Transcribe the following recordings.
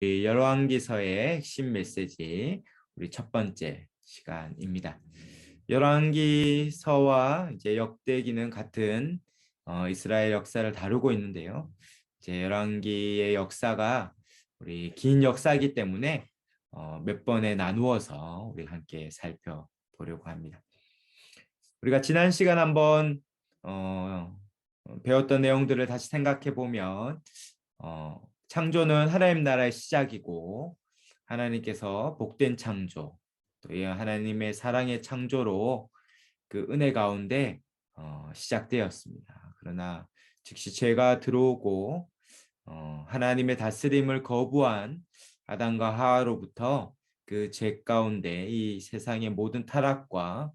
이 열왕기서의 핵심 메시지 우리 첫 번째 시간입니다. 열왕기서와 이제 역대기는 같은 이스라엘 역사를 다루고 있는데요. 이제 열왕기의 역사가 우리 긴 역사이기 때문에 몇 번에 나누어서 우리 함께 살펴보려고 합니다. 우리가 지난 시간 한번 배웠던 내용들을 다시 생각해 보면 창조는 하나님 나라의 시작이고 하나님께서 복된 창조, 또 하나님의 사랑의 창조로 그 은혜 가운데 시작되었습니다. 그러나 즉시 죄가 들어오고 하나님의 다스림을 거부한 아담과 하와로부터 그 죄 가운데 이 세상의 모든 타락과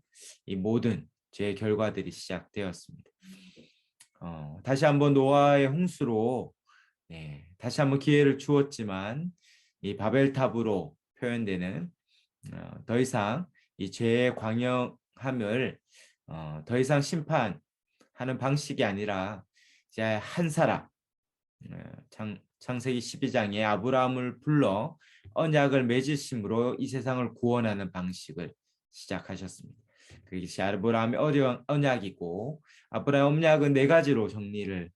이 모든 죄의 결과들이 시작되었습니다. 다시 한번 노아의 홍수로 다시 한번 기회를 주었지만 이 바벨탑으로 표현되는 더 이상 이 죄의 광영함을 더 이상 심판하는 방식이 아니라 이제 한 사람 창세기 12장에 아브라함을 불러 언약을 맺으심으로 이 세상을 구원하는 방식을 시작하셨습니다. 그것이 아브라함의 언약이고 아브라함 언약은 네 가지로 정리를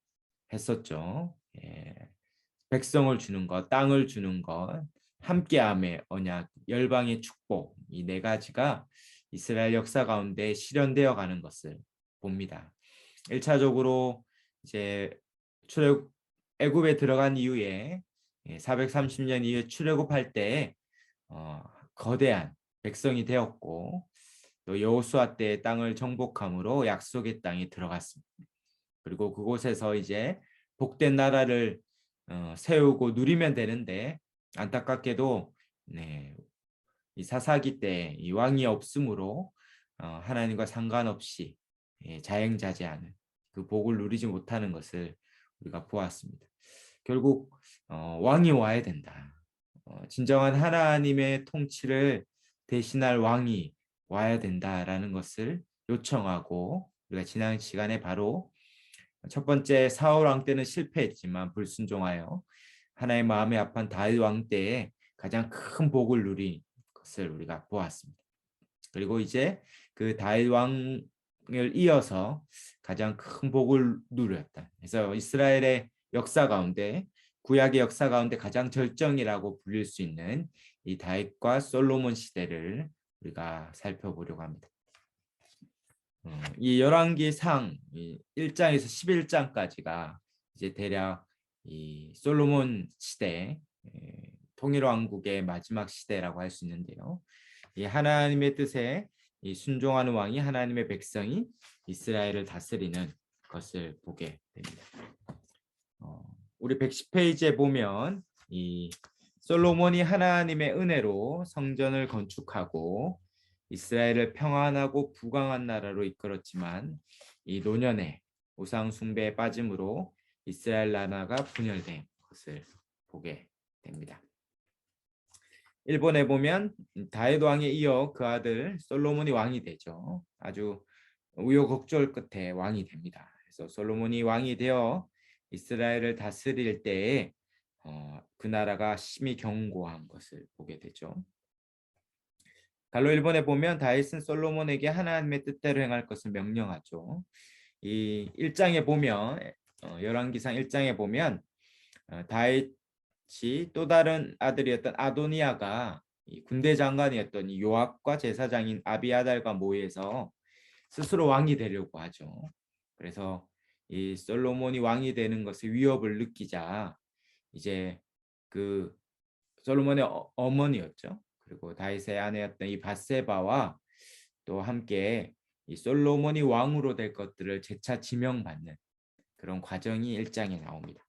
했었죠. 백성을 주는 것, 땅을 주는 것, 함께함의 언약, 열방의 축복, 이 네 가지가 이스라엘 역사 가운데 실현되어 가는 것을 봅니다. 1차적으로 이제 애굽에 들어간 이후에 430년 이후에 출애굽할 때 거대한 백성이 되었고 또 여호수아 때의 땅을 정복함으로 약속의 땅에 들어갔습니다. 그리고 그곳에서 이제 복된 나라를 세우고 누리면 되는데 안타깝게도 이 사사기 때 이 왕이 없으므로 하나님과 상관없이 자행자재하는 그 복을 누리지 못하는 것을 우리가 보았습니다. 결국 왕이 와야 된다. 진정한 하나님의 통치를 대신할 왕이 와야 된다라는 것을 요청하고 우리가 지난 시간에 바로 첫 번째 사울 왕 때는 실패했지만 불순종하여 하나님의 마음에 합한 다윗 왕 때에 가장 큰 복을 누린 것을 우리가 보았습니다. 그리고 이제 그 다윗 왕을 이어서 가장 큰 복을 누렸다. 그래서 이스라엘의 역사 가운데 구약의 역사 가운데 가장 절정이라고 불릴 수 있는 이 다윗과 솔로몬 시대를 우리가 살펴보려고 합니다. 이 열왕기상 1장에서 11장까지가 이제 대략 이 솔로몬 시대 통일 왕국의 마지막 시대라고 할 수 있는데요. 이 하나님의 뜻에 이 순종하는 왕이 하나님의 백성이 이스라엘을 다스리는 것을 보게 됩니다. 우리 110페이지에 보면 이 솔로몬이 하나님의 은혜로 성전을 건축하고 이스라엘을 평안하고 부강한 나라로 이끌었지만 이 노년의 우상 숭배에 빠짐으로 이스라엘 나라가 분열된 것을 보게 됩니다. 일본에 보면 다윗 왕에 이어 그 아들 솔로몬이 왕이 되죠. 아주 우여곡절 끝에 왕이 됩니다. 그래서 솔로몬이 왕이 되어 이스라엘을 다스릴 때에 그 나라가 심히 견고한 것을 보게 되죠. 갈로 일본에 보면 다윗은 솔로몬에게 하나님의 뜻대로 행할 것을 명령하죠. 이 1장에 보면 열왕기상 1장에 보면 다윗이 또 다른 아들이었던 아도니아가 이 군대 장관이었던 이 요압과 제사장인 아비아달과 모여서 스스로 왕이 되려고 하죠. 그래서 이 솔로몬이 왕이 되는 것의 위협을 느끼자 이제 그 솔로몬의 어머니였죠. 그리고 다윗의 아내였던 이 밧세바와 또 함께 이 솔로몬이 왕으로 될 것들을 재차 지명받는 그런 과정이 1장에 나옵니다.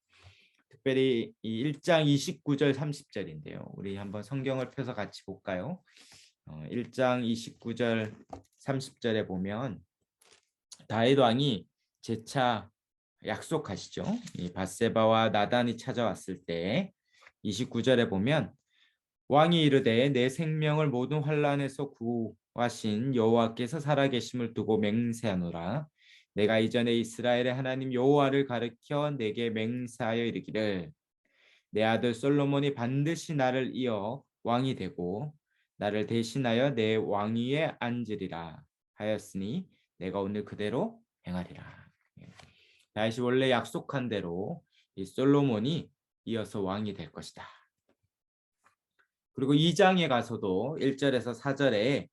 특별히 이 1장 29절 30절인데요. 우리 한번 성경을 펴서 같이 볼까요? 1장 29절 30절에 보면 다윗 왕이 재차 약속하시죠. 이 밧세바와 나단이 찾아왔을 때 29절에 보면 왕이 이르되 내 생명을 모든 환난에서 구하신 여호와께서 살아계심을 두고 맹세하노라. 내가 이전에 이스라엘의 하나님 여호와를 가르쳐 내게 맹세하여 이르기를 내 아들 솔로몬이 반드시 나를 이어 왕이 되고 나를 대신하여 내 왕위에 앉으리라 하였으니 내가 오늘 그대로 행하리라. 다시 원래 약속한 대로 이 솔로몬이 이어서 왕이 될 것이다. 그리고 2장에 가서도 1절에서 4절에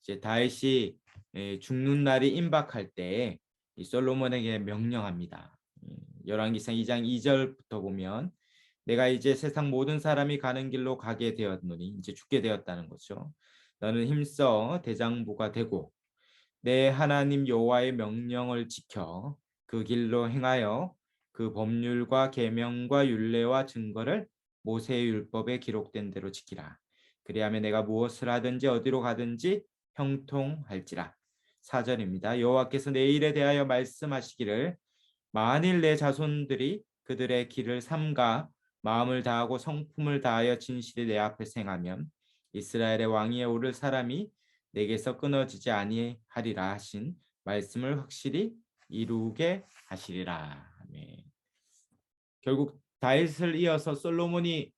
이제 다윗이 죽는 날이 임박할 때 이 솔로몬에게 명령합니다. 열왕기상 2장 2절부터 보면 내가 이제 세상 모든 사람이 가는 길로 가게 되었노니 이제 죽게 되었다는 거죠. 너는 힘써 대장부가 되고 내 하나님 여호와의 명령을 지켜 그 길로 행하여 그 법률과 계명과 율례와 증거를 모세의 율법에 기록된 대로 지키라. 그리하면 내가 무엇을 하든지 어디로 가든지 형통할지라. 4절입니다. 여호와께서 내 일에 대하여 말씀하시기를 만일 내 자손들이 그들의 길을 삼가 마음을 다하고 성품을 다하여 진실이 내 앞에 행하면 이스라엘의 왕위에 오를 사람이 내게서 끊어지지 아니하리라 하신 말씀을 확실히 이루게 하시리라. 아멘. 결국 다윗을 이어서 솔로몬이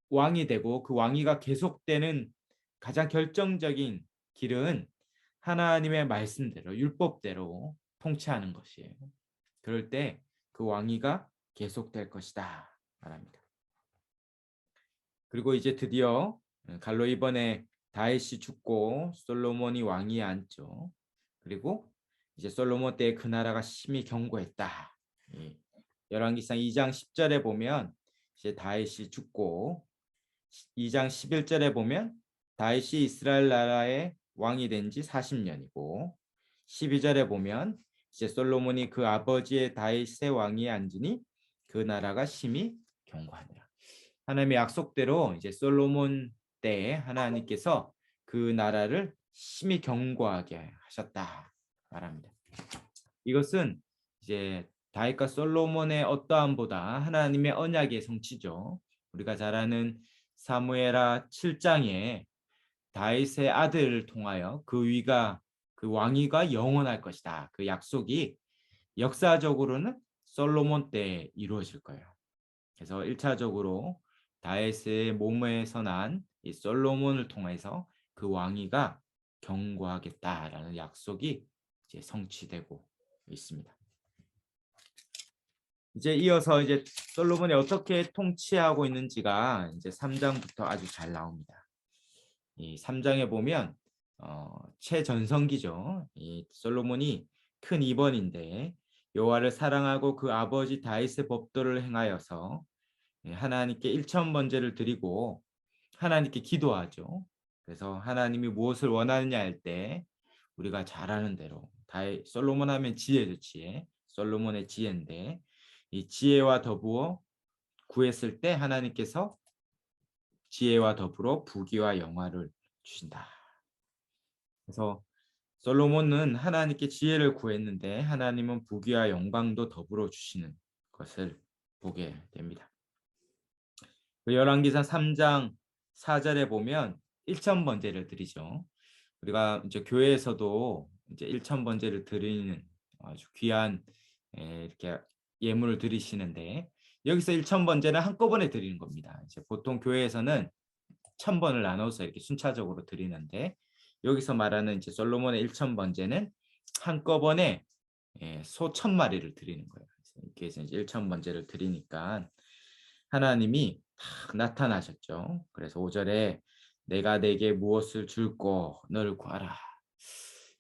왕이 되고 그 왕위가 계속되는 가장 결정적인 길은 하나님의 말씀대로 율법대로 통치하는 것이에요. 그럴 때 그 왕위가 계속될 것이다 말합니다. 그리고 이제 드디어 갈로 이번에 다윗이 죽고 솔로몬이 왕위에 앉죠. 그리고 이제 솔로몬 때 그 나라가 심히 견고했다. 열왕기상 2장 10절에 보면 이제 다윗이 죽고 2장 11절에 보면 다윗이 이스라엘 나라의 왕이 된 지 40년이고 12절에 보면 이제 솔로몬이 그 아버지의 다윗의 왕위에 앉으니 그 나라가 심히 견고하니라. 하나님의 약속대로 이제 솔로몬 때에 하나님께서 그 나라를 심히 견고하게 하셨다 말합니다. 이것은 이제 다윗과 솔로몬의 어떠함보다 하나님의 언약의 성취죠. 우리가 잘 아는 사무엘하 7장에 다윗의 아들을 통하여 그 왕위가 영원할 것이다. 그 약속이 역사적으로는 솔로몬 때 이루어질 거예요. 그래서 1차적으로 다윗의 몸에서 난 이 솔로몬을 통해서 그 왕위가 견고하겠다라는 약속이 이제 성취되고 있습니다. 이제 이어서 이제 솔로몬이 어떻게 통치하고 있는지가 이제 3장부터 아주 잘 나옵니다. 이 3장에 보면 최전성기죠. 이 솔로몬이 큰 입원인데 여호와를 사랑하고 그 아버지 다윗의 법도를 행하여서 하나님께 일천 번제를 드리고 하나님께 기도하죠. 그래서 하나님이 무엇을 원하느냐 할 때 우리가 잘 아는 대로 솔로몬 하면 지혜죠. 지혜. 솔로몬의 지혜인데 이 지혜와 더불어 구했을 때 하나님께서 지혜와 더불어 부귀와 영화를 주신다. 그래서 솔로몬은 하나님께 지혜를 구했는데 하나님은 부귀와 영광도 더불어 주시는 것을 보게 됩니다. 열왕기상 3장 4절에 보면 1천 번제를 드리죠. 우리가 이제 교회에서도 이제 1천 번제를 드리는 아주 귀한 이렇게 예물을 드리시는데 여기서 1천 번제는 한꺼번에 드리는 겁니다. 이제 보통 교회에서는 1,000번을 나눠서 이렇게 순차적으로 드리는데 여기서 말하는 이제 솔로몬의 1천 번제는 한꺼번에 소 1,000마리를 드리는 거예요. 그래서 이제 1천 번제를 드리니까 하나님이 나타나셨죠. 그래서 5절에 내가 내게 무엇을 줄꼬 너를 구하라.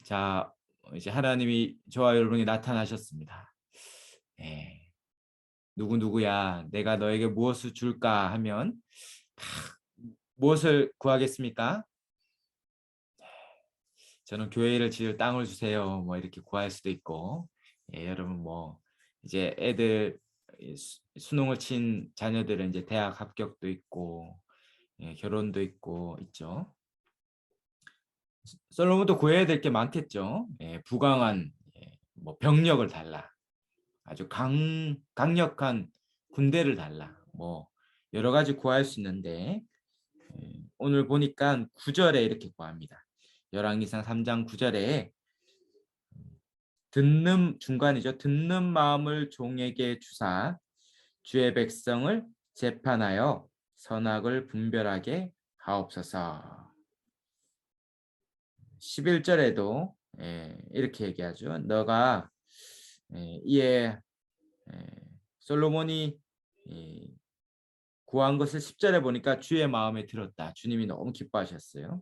자, 이제 하나님이 저와 여러분이 나타나셨습니다. 누구야 내가 너에게 무엇을 줄까 하면 무엇을 구하겠습니까? 저는 교회를 지을 땅을 주세요. 뭐 이렇게 구할 수도 있고, 여러분 뭐 이제 애들 수능을 친 자녀들은 이제 대학 합격도 있고, 결혼도 있고 있죠. 솔로몬도 구해야 될 게 많겠죠. 부강한 뭐 병력을 달라, 아주 강력한 군대를 달라, 뭐 여러 가지 구할 수 있는데 오늘 보니까 9절에 이렇게 구합니다. 열왕기상 3장 9절에 듣는 중간이죠. 듣는 마음을 종에게 주사 주의 백성을 재판하여 선악을 분별하게 하옵소서. 11절에도 이렇게 얘기하죠. 너가 이에 솔로몬이 구한 것을 10절에 보니까 주의 마음에 들었다. 주님이 너무 기뻐하셨어요.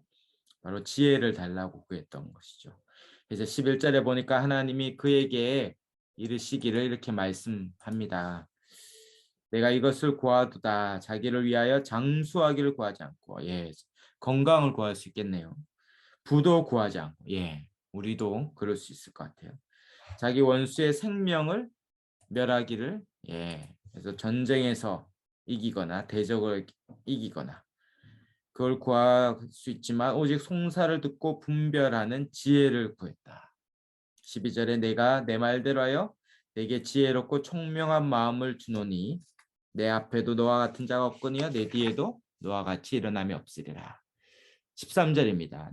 바로 지혜를 달라고 구했던 것이죠. 그래서 11절에 보니까 하나님이 그에게 이르시기를 이렇게 말씀합니다. 내가 이것을 구하도다. 자기를 위하여 장수하기를 구하지 않고, 건강을 구할 수 있겠네요. 부도 구하지 않고, 우리도 그럴 수 있을 것 같아요. 자기 원수의 생명을 멸하기를, 그래서 전쟁에서 이기거나 대적을 이기거나 그걸 구할 수 있지만 오직 송사를 듣고 분별하는 지혜를 구했다. 12절에 내가 내 말대로 하여 내게 지혜롭고 총명한 마음을 주노니 내 앞에도 너와 같은 자가 없거니와 내 뒤에도 너와 같이 일어남이 없으리라. 13절입니다.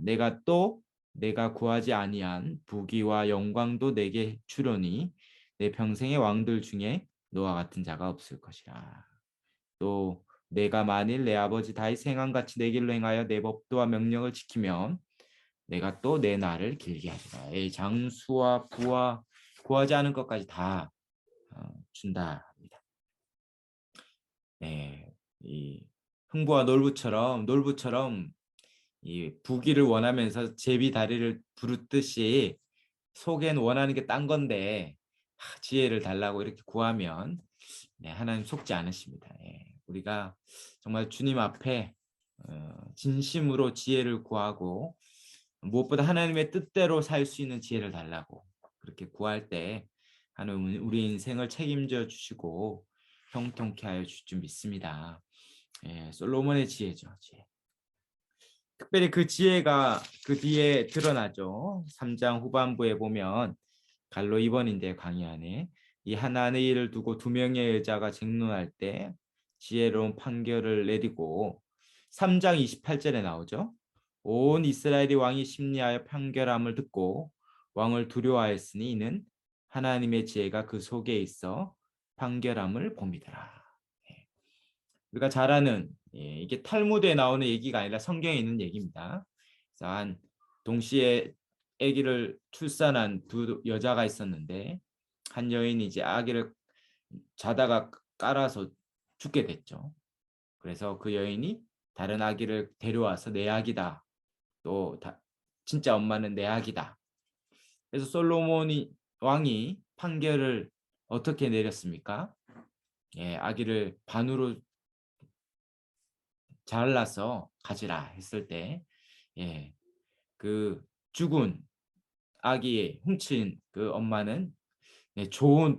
내가 구하지 아니한 부귀와 영광도 내게 주려니 내 평생의 왕들 중에 너와 같은 자가 없을 것이라. 또 내가 만일 내 아버지 다윗 행한 같이 내 길로 행하여 내 법도와 명령을 지키면 내가 또 내 날을 길게 하리라. 이 장수와 부와 구하지 않은 것까지 다 준다 합니다. 이 흥부와 놀부처럼 이 부귀를 원하면서 제비 다리를 부르듯이 속엔 원하는 게 딴 건데 지혜를 달라고 이렇게 구하면 하나님 속지 않으십니다. 우리가 정말 주님 앞에 진심으로 지혜를 구하고 무엇보다 하나님의 뜻대로 살 수 있는 지혜를 달라고 그렇게 구할 때 하나님은 우리 인생을 책임져 주시고 형통케 하여 주실 줄 믿습니다. 솔로몬의 지혜죠. 지혜. 특별히 그 지혜가 그 뒤에 드러나죠. 3장 후반부에 보면 갈로 2번인데 강의 안에 이 하나의 일을 두고 두 명의 여자가 쟁론할 때 지혜로운 판결을 내리고 3장 28절에 나오죠. 온 이스라엘이 왕이 심리하여 판결함을 듣고 왕을 두려워하였으니 이는 하나님의 지혜가 그 속에 있어 판결함을 봅니다. 우리가 잘 아는 이게 탈무드에 나오는 얘기가 아니라 성경에 있는 얘기입니다. 그래서 한 동시에 아기를 출산한 두 여자가 있었는데 한 여인이 이제 아기를 자다가 깔아서 죽게 됐죠. 그래서 그 여인이 다른 아기를 데려와서 내 아기다. 또 진짜 엄마는 내 아기다. 그래서 솔로몬이 왕이 판결을 어떻게 내렸습니까? 아기를 반으로 잘라서 가지라 했을 때, 그 죽은 아기의 훔친 그 엄마는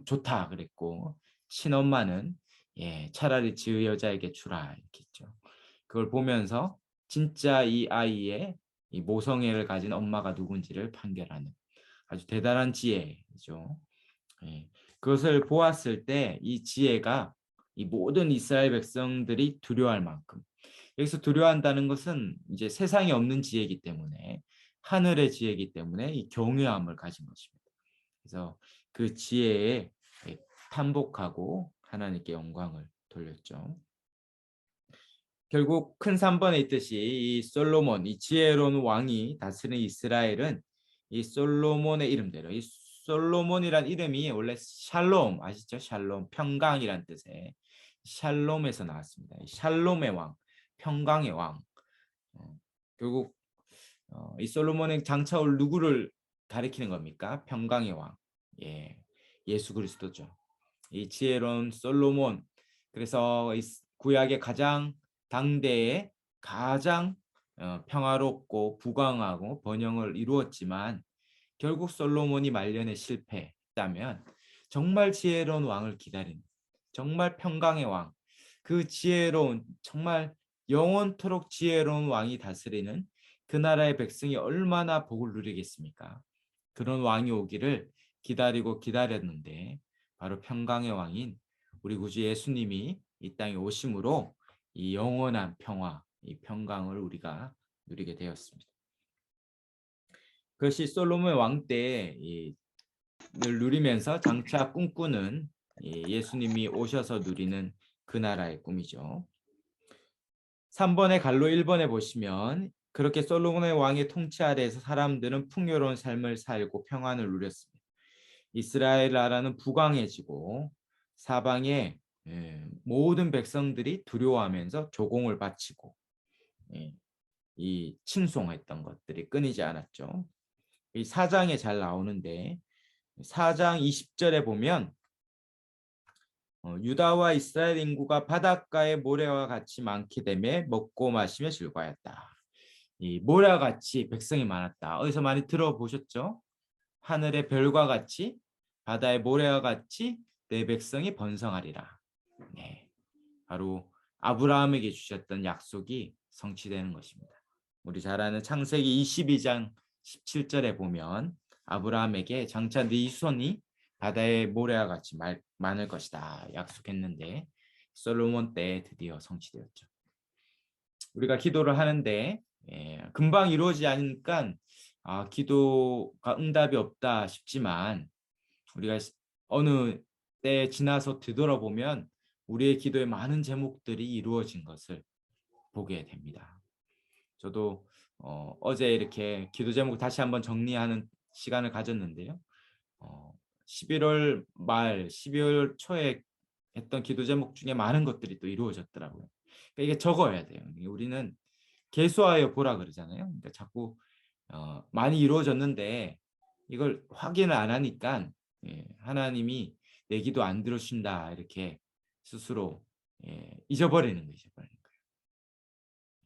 좋다 그랬고 친엄마는 차라리 그 여자에게 주라 이렇게 했죠. 그걸 보면서 진짜 이 아이의 이 모성애를 가진 엄마가 누군지를 판결하는 아주 대단한 지혜죠. 그것을 보았을 때 이 지혜가 이 모든 이스라엘 백성들이 두려워할 만큼 여기서 두려워한다는 것은 이제 세상에 없는 지혜이기 때문에 하늘의 지혜이기 때문에 이 경외함을 가진 것입니다. 그래서 그 지혜에 탄복하고 하나님께 영광을 돌렸죠. 결국 큰 3번에 있듯이 이 솔로몬, 이 지혜로운 왕이 다스린 이스라엘은 이 솔로몬의 이름대로 이 솔로몬이란 이름이 원래 샬롬 아시죠? 샬롬 평강이란 뜻의 샬롬에서 나왔습니다. 샬롬의 왕, 평강의 왕. 결국 이 솔로몬의 장차올 누구를 가리키는 겁니까? 평강의 왕. 예수 그리스도죠. 이 지혜로운 솔로몬. 그래서 이 구약의 가장 당대에 가장 평화롭고 부강하고 번영을 이루었지만 결국 솔로몬이 말년에 실패했다면 정말 지혜로운 왕을 기다리는 정말 평강의 왕, 그 지혜로운 정말 영원토록 지혜로운 왕이 다스리는 그 나라의 백성이 얼마나 복을 누리겠습니까? 그런 왕이 오기를 기다리고 기다렸는데 바로 평강의 왕인 우리 구주 예수님이 이 땅에 오심으로 이 영원한 평화, 이 평강을 우리가 누리게 되었습니다. 그것이 솔로몬 왕 때 늘 누리면서 장차 꿈꾸는 예수님이 오셔서 누리는 그 나라의 꿈이죠. 3번의 갈로 1번에 보시면 그렇게 솔로몬의 왕의 통치 아래에서 사람들은 풍요로운 삶을 살고 평안을 누렸습니다. 이스라엘 나라는 부강해지고 사방에 모든 백성들이 두려워하면서 조공을 바치고 예, 이 칭송했던 것들이 끊이지 않았죠. 이 4장에 잘 나오는데 4장 20절에 보면 유다와 이스라엘 인구가 바닷가의 모래와 같이 많게 되며 먹고 마시며 즐거워했다. 이 모래와 같이 백성이 많았다. 어디서 많이 들어보셨죠? 하늘의 별과 같이 바다의 모래와 같이 내 백성이 번성하리라. 네, 바로 아브라함에게 주셨던 약속이 성취되는 것입니다. 우리 잘 아는 창세기 22장 17절에 보면 아브라함에게 장차 네 후손이 바다의 모래와 같이 많을 것이다 약속했는데 솔로몬 때 드디어 성취되었죠. 우리가 기도를 하는데 금방 이루어지지 않으니까 기도가 응답이 없다 싶지만 우리가 어느 때 지나서 되돌아보면 우리의 기도의 많은 제목들이 이루어진 것을 보게 됩니다. 저도 어제 이렇게 기도 제목 다시 한번 정리하는 시간을 가졌는데요. 11월 말, 12월 초에 했던 기도 제목 중에 많은 것들이 또 이루어졌더라고요. 그러니까 이게 적어야 돼요. 우리는 계수하여 보라 그러잖아요. 그러니까 자꾸 많이 이루어졌는데 이걸 확인을 안 하니까 하나님이 내 기도 안 들으신다 이렇게 스스로 잊어버리는 거죠.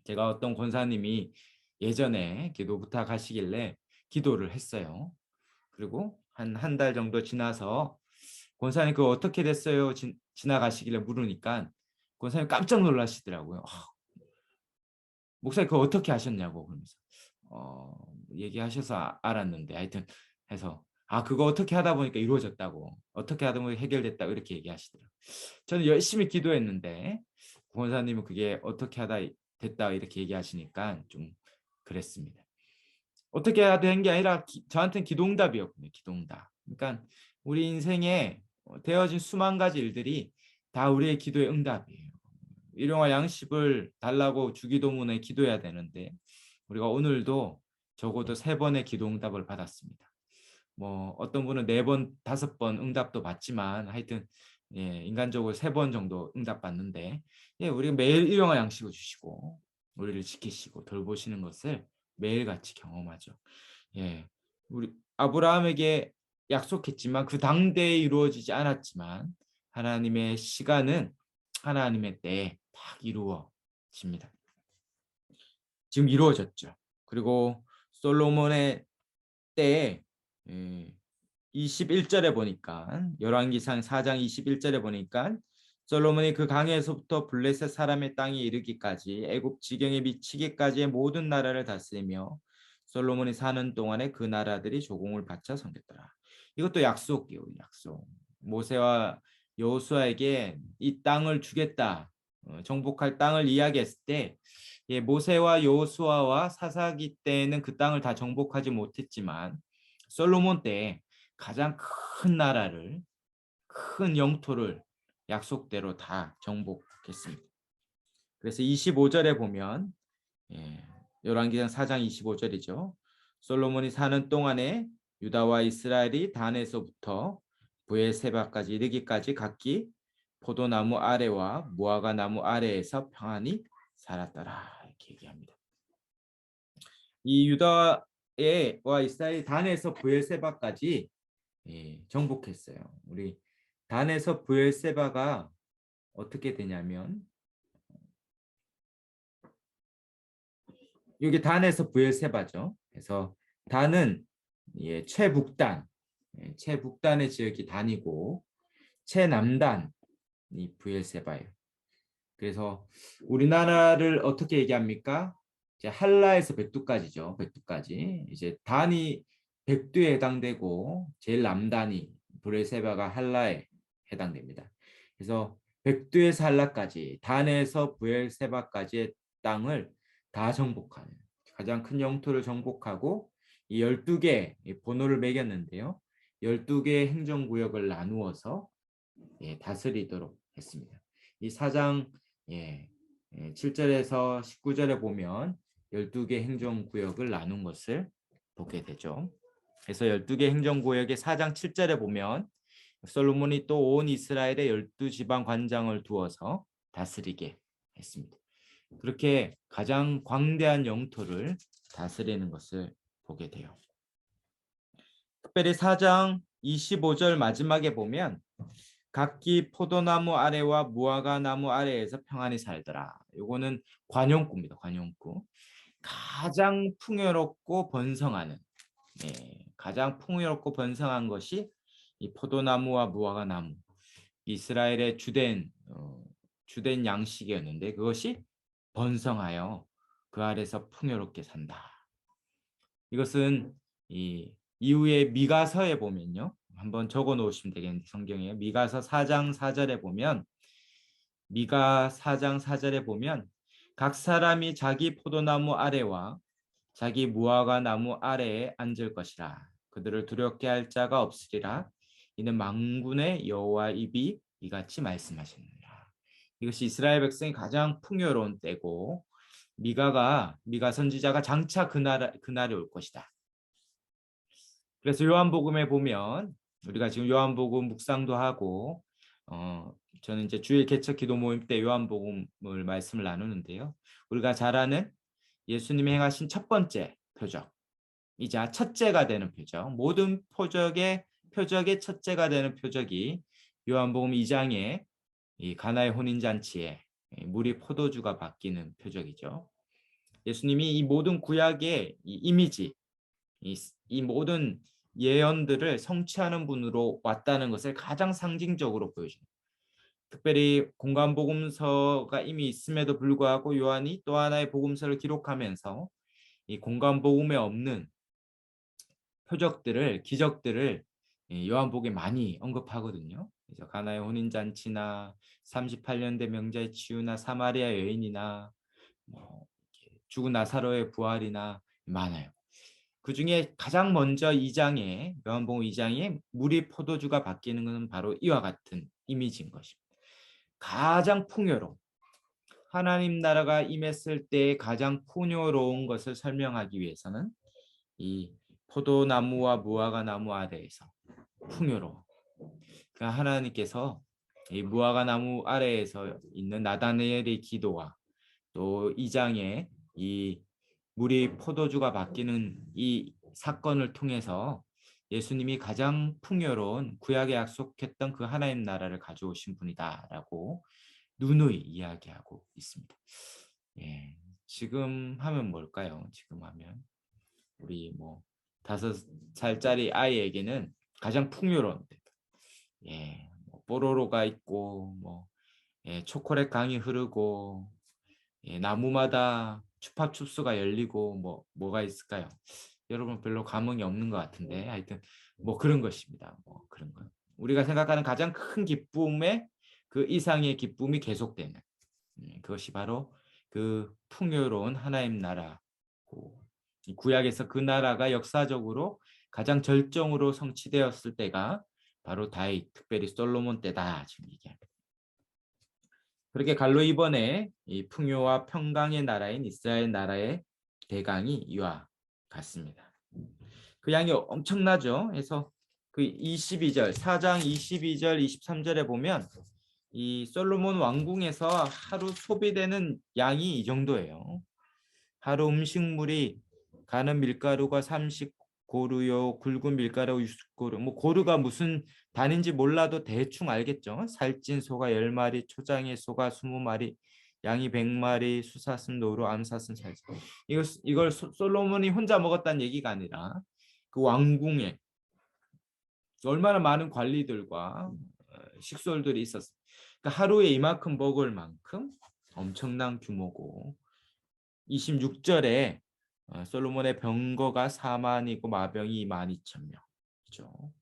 제가 어떤 권사님이 예전에 기도 부탁하시길래 기도를 했어요. 그리고 한 달 정도 지나서 권사님 그거 어떻게 됐어요? 지나가시길래 물으니까 권사님 깜짝 놀라시더라고요. 목사님 그거 어떻게 하셨냐고 그러면서 얘기하셔서 알았는데 하여튼 해서 그거 어떻게 하다 보니까 이루어졌다고 어떻게 하다 보니 해결됐다고 이렇게 얘기하시더라고요. 저는 열심히 기도했는데 권사님은 그게 어떻게 하다 됐다 이렇게 얘기하시니까 좀 그랬습니다. 어떻게 해야 되는 게 아니라 저한테는 기도응답이었군요. 기도응답. 그러니까 우리 인생에 되어진 수만 가지 일들이 다 우리의 기도의 응답이에요. 일용할 양식을 달라고 주기도문에 기도해야 되는데 우리가 오늘도 적어도 3번의 기도응답을 받았습니다. 뭐 어떤 분은 4번, 5번 응답도 받지만 하여튼 인간적으로 3번 정도 응답 받는데 우리가 매일 일용할 양식을 주시고 우리를 지키시고 돌보시는 것을 매일같이 경험하죠. 우리 아브라함에게 약속했지만 그 당대에 이루어지지 않았지만 하나님의 시간은 하나님의 때에 딱 이루어집니다. 지금 이루어졌죠. 그리고 솔로몬의 때에 21절에 보니까 열왕기상 4장 21절에 보니까 솔로몬이 그 강에서부터 블레셋 사람의 땅에 이르기까지 애굽 지경에 미치기까지의 모든 나라를 다스리며 솔로몬이 사는 동안에 그 나라들이 조공을 바쳐 섬겼더라. 이것도 약속이요, 약속. 모세와 여호수아에게 이 땅을 주겠다, 정복할 땅을 이야기했을 때 모세와 여호수아와 사사기 때는 그 땅을 다 정복하지 못했지만 솔로몬 때 가장 큰 나라를 큰 영토를 약속대로 다 정복했습니다. 그래서 25절에 보면 열왕기상 4장 25절이죠. 솔로몬이 사는 동안에 유다와 이스라엘이 단에서부터 브에세바까지 이르기까지 각기 포도나무 아래와 무화과 나무 아래에서 평안히 살았더라 이렇게 얘기합니다. 이 유다와 이스라엘이 단에서 브에세바까지 정복했어요. 우리 단에서 브엘세바가 어떻게 되냐면 여기 단에서 브엘세바죠. 그래서 단은 최북단, 최북단의 지역이 단이고 최남단이 브엘세바예요. 그래서 우리나라를 어떻게 얘기합니까? 이제 한라에서 백두까지죠. 백두까지 이제 단이 백두에 해당되고 제일 남단이 브엘세바가 한라에 해당됩니다. 그래서 백두에서 한라까지 단에서 브엘세바까지의 땅을 다 정복하는 가장 큰 영토를 정복하고 이 12개 번호를 매겼는데요. 12개의 행정구역을 나누어서 다스리도록 했습니다. 이 4장 7절에서 19절에 보면 12개 행정구역을 나눈 것을 보게 되죠. 그래서 12개 행정구역의 4장 7절에 보면 솔로몬이 또 온 이스라엘의 12지방 관장을 두어서 다스리게 했습니다. 그렇게 가장 광대한 영토를 다스리는 것을 보게 돼요. 특별히 4장 25절 마지막에 보면 각기 포도나무 아래와 무화과 나무 아래에서 평안히 살더라. 이거는 관용구입니다. 관용구. 가장 풍요롭고 번성하는 가장 풍요롭고 번성한 것이 이 포도나무와 무화과 나무, 이스라엘의 주된 양식이었는데 그것이 번성하여 그 아래서 풍요롭게 산다. 이것은 이 이후에 미가서에 보면요. 한번 적어 놓으시면 되겠는데 성경에 미가서 4장 4절에 보면 미가 4장 4절에 보면 각 사람이 자기 포도나무 아래와 자기 무화과 나무 아래에 앉을 것이라. 그들을 두렵게 할 자가 없으리라. 이는 만군의 여호와 입이 이같이 말씀하셨느니라. 이것이 이스라엘 백성이 가장 풍요로운 때고 미가 선지자가 장차 그날이 올 것이다. 그래서 요한복음에 보면 우리가 지금 요한복음 묵상도 하고 저는 이제 주일 개척 기도 모임 때 요한복음을 말씀을 나누는데요. 우리가 잘 아는 예수님이 행하신 첫 번째 표적이자 첫째가 되는 표적, 모든 표적의 첫째가 되는 표적이 요한복음 2장의 이 가나의 혼인잔치에 물이 포도주가 바뀌는 표적이죠. 예수님이 이 모든 구약의 이 이미지, 이 모든 예언들을 성취하는 분으로 왔다는 것을 가장 상징적으로 보여줍니다. 특별히 공관복음서가 이미 있음에도 불구하고 요한이 또 하나의 복음서를 기록하면서 이 공관복음에 없는 표적들을 기적들을 요한복음에 많이 언급하거든요. 그래서 가나의 혼인잔치나 38년 된 명자의 치유나 사마리아 여인이나 뭐 죽은 나사로의 부활이나 많아요. 그 중에 가장 먼저 2장에 요한복음 2장에 물이 포도주가 바뀌는 것은 바로 이와 같은 이미지인 것입니다. 가장 풍요로운 하나님 나라가 임했을 때 가장 풍요로운 것을 설명하기 위해서는 이 포도나무와 무화과 나무 아래에서 풍요로워. 그러니까 하나님께서 이 무화과 나무 아래에서 있는 나다니엘의 기도와 또 2장에 이 물이 포도주가 바뀌는 이 사건을 통해서 예수님이 가장 풍요로운 구약에 약속했던 그 하나님 나라를 가져오신 분이다라고 누누이 이야기하고 있습니다. 지금 하면 뭘까요? 지금 하면 우리 뭐 5살짜리 아이에게는 가장 풍요로운 뭐 뽀로로가 있고 뭐 초콜릿 강이 흐르고 나무마다 추파춥수가 열리고 뭐가 있을까요? 여러분 별로 감흥이 없는 것 같은데 하여튼 뭐 그런 것입니다. 뭐 그런 것. 우리가 생각하는 가장 큰 기쁨의 그 이상의 기쁨이 계속되는 그것이 바로 그 풍요로운 하나님 나라고 구약에서 그 나라가 역사적으로 가장 절정으로 성취되었을 때가 바로 다윗, 특별히 솔로몬 때다 지금 얘기합니다. 그렇게 갈로 이번에 이 풍요와 평강의 나라인 이스라엘 나라의 대강이 이와 같습니다. 그 양이 엄청나죠. 그래서 그 22절, 4장 22절, 23절에 보면 이 솔로몬 왕궁에서 하루 소비되는 양이 이 정도예요. 하루 음식물이 가는 밀가루가 30고루요, 굵은 밀가루 60고루. 뭐 고루가 무슨 단인지 몰라도 대충 알겠죠. 살찐 소가 10마리, 초장의 소가 20마리, 양이 100마리, 수사슴 노루, 암사슴 살찐. 이걸 솔로몬이 혼자 먹었다는 얘기가 아니라 그 왕궁에 얼마나 많은 관리들과 식솔들이 있었어요. 그러니까 하루에 이만큼 먹을 만큼 엄청난 규모고 26절에 솔로몬의 병거가 4만이고 마병이 12,000명이죠.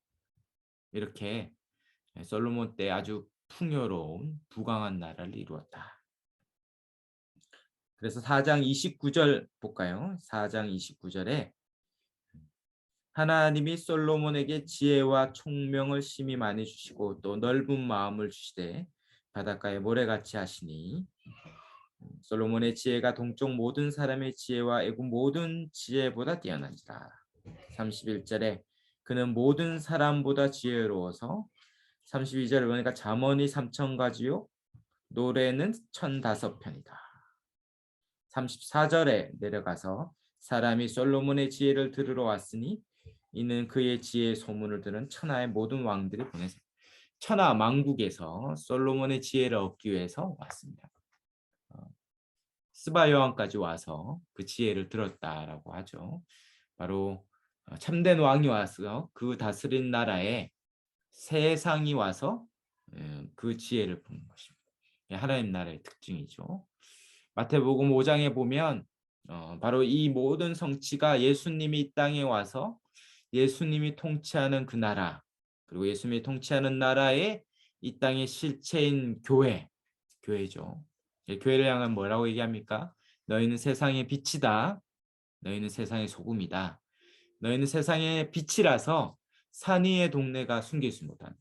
이렇게 솔로몬 때 아주 풍요로운 부강한 나라를 이루었다. 그래서 4장 29절 볼까요? 4장 29절에 하나님이 솔로몬에게 지혜와 총명을 심히 많이 주시고 또 넓은 마음을 주시되 바닷가에 모래같이 하시니 솔로몬의 지혜가 동쪽 모든 사람의 지혜와 애굽 모든 지혜보다 뛰어난지라. 31절에 그는 모든 사람보다 지혜로워서 32절에 보니까 잠언이 3,000가지요 노래는 1,005편이다. 34절에 내려가서 사람이 솔로몬의 지혜를 들으러 왔으니 이는 그의 지혜의 소문을 들은 천하의 모든 왕들이 보내서 천하 만국에서 솔로몬의 지혜를 얻기 위해서 왔습니다. 스바 여왕까지 와서 그 지혜를 들었다라고 하죠. 바로 참된 왕이 와서 그 다스린 나라에 세상이 와서 그 지혜를 보는 것입니다. 하나님 나라의 특징이죠. 마태복음 5장에 보면 바로 이 모든 성취가 예수님이 이 땅에 와서 예수님이 통치하는 그 나라, 그리고 예수님이 통치하는 나라의 이 땅의 실체인 교회죠. 교회를 향한 뭐라고 얘기합니까? 너희는 세상의 빛이다. 너희는 세상의 소금이다. 너희는 세상의 빛이라서 산 위의 동네가 숨길 수 못한다.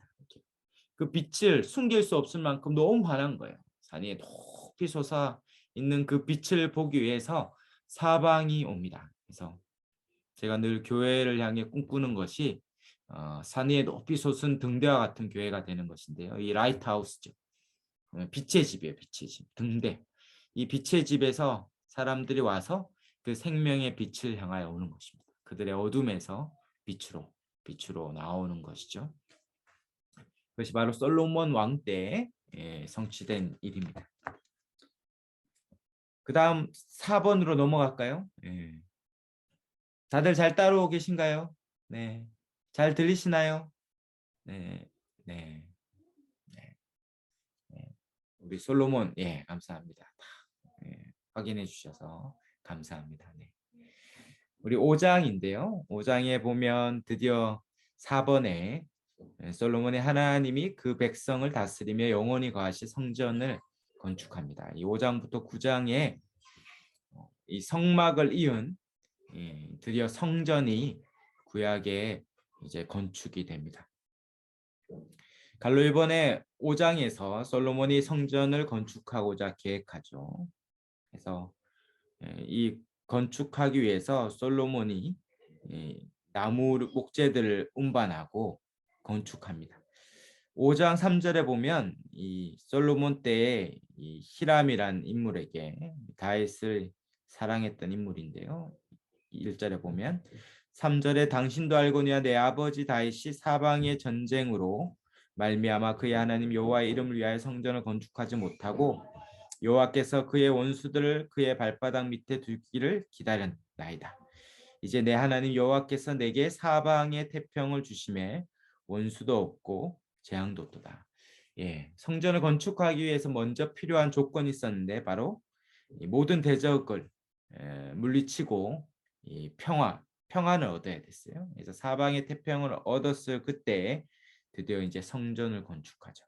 그 빛을 숨길 수 없을 만큼 너무 환한 거예요. 산 위에 높이 솟아 있는 그 빛을 보기 위해서 사방이 옵니다. 그래서 제가 늘 교회를 향해 꿈꾸는 것이 산 위에 높이 솟은 등대와 같은 교회가 되는 것인데요. 이 라이트하우스죠. 빛의 집이에요. 빛의 집. 등대. 이 빛의 집에서 사람들이 와서 그 생명의 빛을 향하여 오는 것입니다. 그들의 어둠에서 빛으로 나오는 것이죠. 그것이 바로 솔로몬 왕 때 성취된 일입니다. 그 다음 4번으로 넘어갈까요? 다들 잘 따라오고 계신가요? 네. 잘 들리시나요? 네. 네. 네. 네. 우리 솔로몬, 감사합니다. 확인해 주셔서 감사합니다. 네. 우리 5장인데요. 5장에 보면 드디어 4번에 솔로몬의 하나님이 그 백성을 다스리며 영원히 거하실 성전을 건축합니다. 이 5장부터 9장에 이 성막을 이은 드디어 성전이 구약에 이제 건축이 됩니다. 갈로일본의 5장에서 솔로몬이 성전을 건축하고자 계획하죠. 그래서 이 건축하기 위해서 솔로몬이 나무 목재들을 운반하고 건축합니다. 5장 3절에 보면 이 솔로몬 때에 이 히람이란 인물에게 다윗을 사랑했던 인물인데요. 1절에 보면 3절에 당신도 알거니와 내 아버지 다윗이 사방의 전쟁으로 말미암아 그의 하나님 여호와의 이름을 위하여 성전을 건축하지 못하고 여호와께서 그의 원수들을 그의 발바닥 밑에 두기를 기다렸나이다. 이제 내 하나님 여호와께서 내게 사방의 태평을 주심에 원수도 없고 재앙도 없도다. 성전을 건축하기 위해서 먼저 필요한 조건이 있었는데 바로 모든 대적을 물리치고 평안을 얻어야 됐어요. 그래서 사방의 태평을 얻었을 그때 드디어 이제 성전을 건축하죠.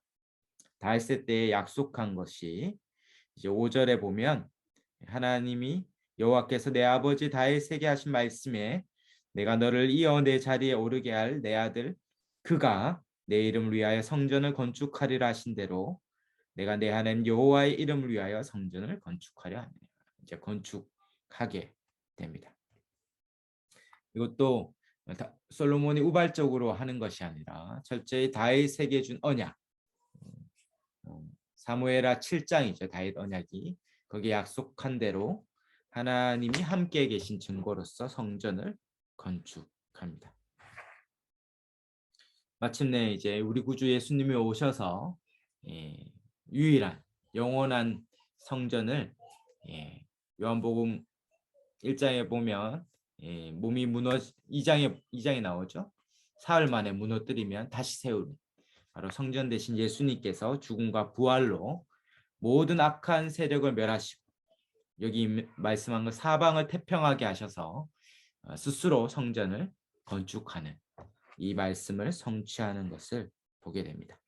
다윗 때에 약속한 것이 이제 5절에 보면 하나님이 여호와께서 내 아버지 다윗에게 하신 말씀에 내가 너를 이어 내 자리에 오르게 할 내 아들 그가 내 이름을 위하여 성전을 건축하리라 하신 대로 내가 내 하나님 여호와의 이름을 위하여 성전을 건축하려 하느니라. 이제 건축하게 됩니다. 이것도 솔로몬이 우발적으로 하는 것이 아니라 철저히 다윗에게 준 언약, 사무엘하 7장이죠. 다윗 언약이 거기에 약속한 대로 하나님이 함께 계신 증거로서 성전을 건축합니다. 마침내 이제 우리 구주 예수님이 오셔서 유일한 영원한 성전을 요한복음 1장에 보면 몸이 2장에 나오죠. 사흘 만에 무너뜨리면 다시 세우는 바로 성전 대신 예수님께서 죽음과 부활로 모든 악한 세력을 멸하시고 여기 말씀한 것 사방을 태평하게 하셔서 스스로 성전을 건축하는 이 말씀을 성취하는 것을 보게 됩니다.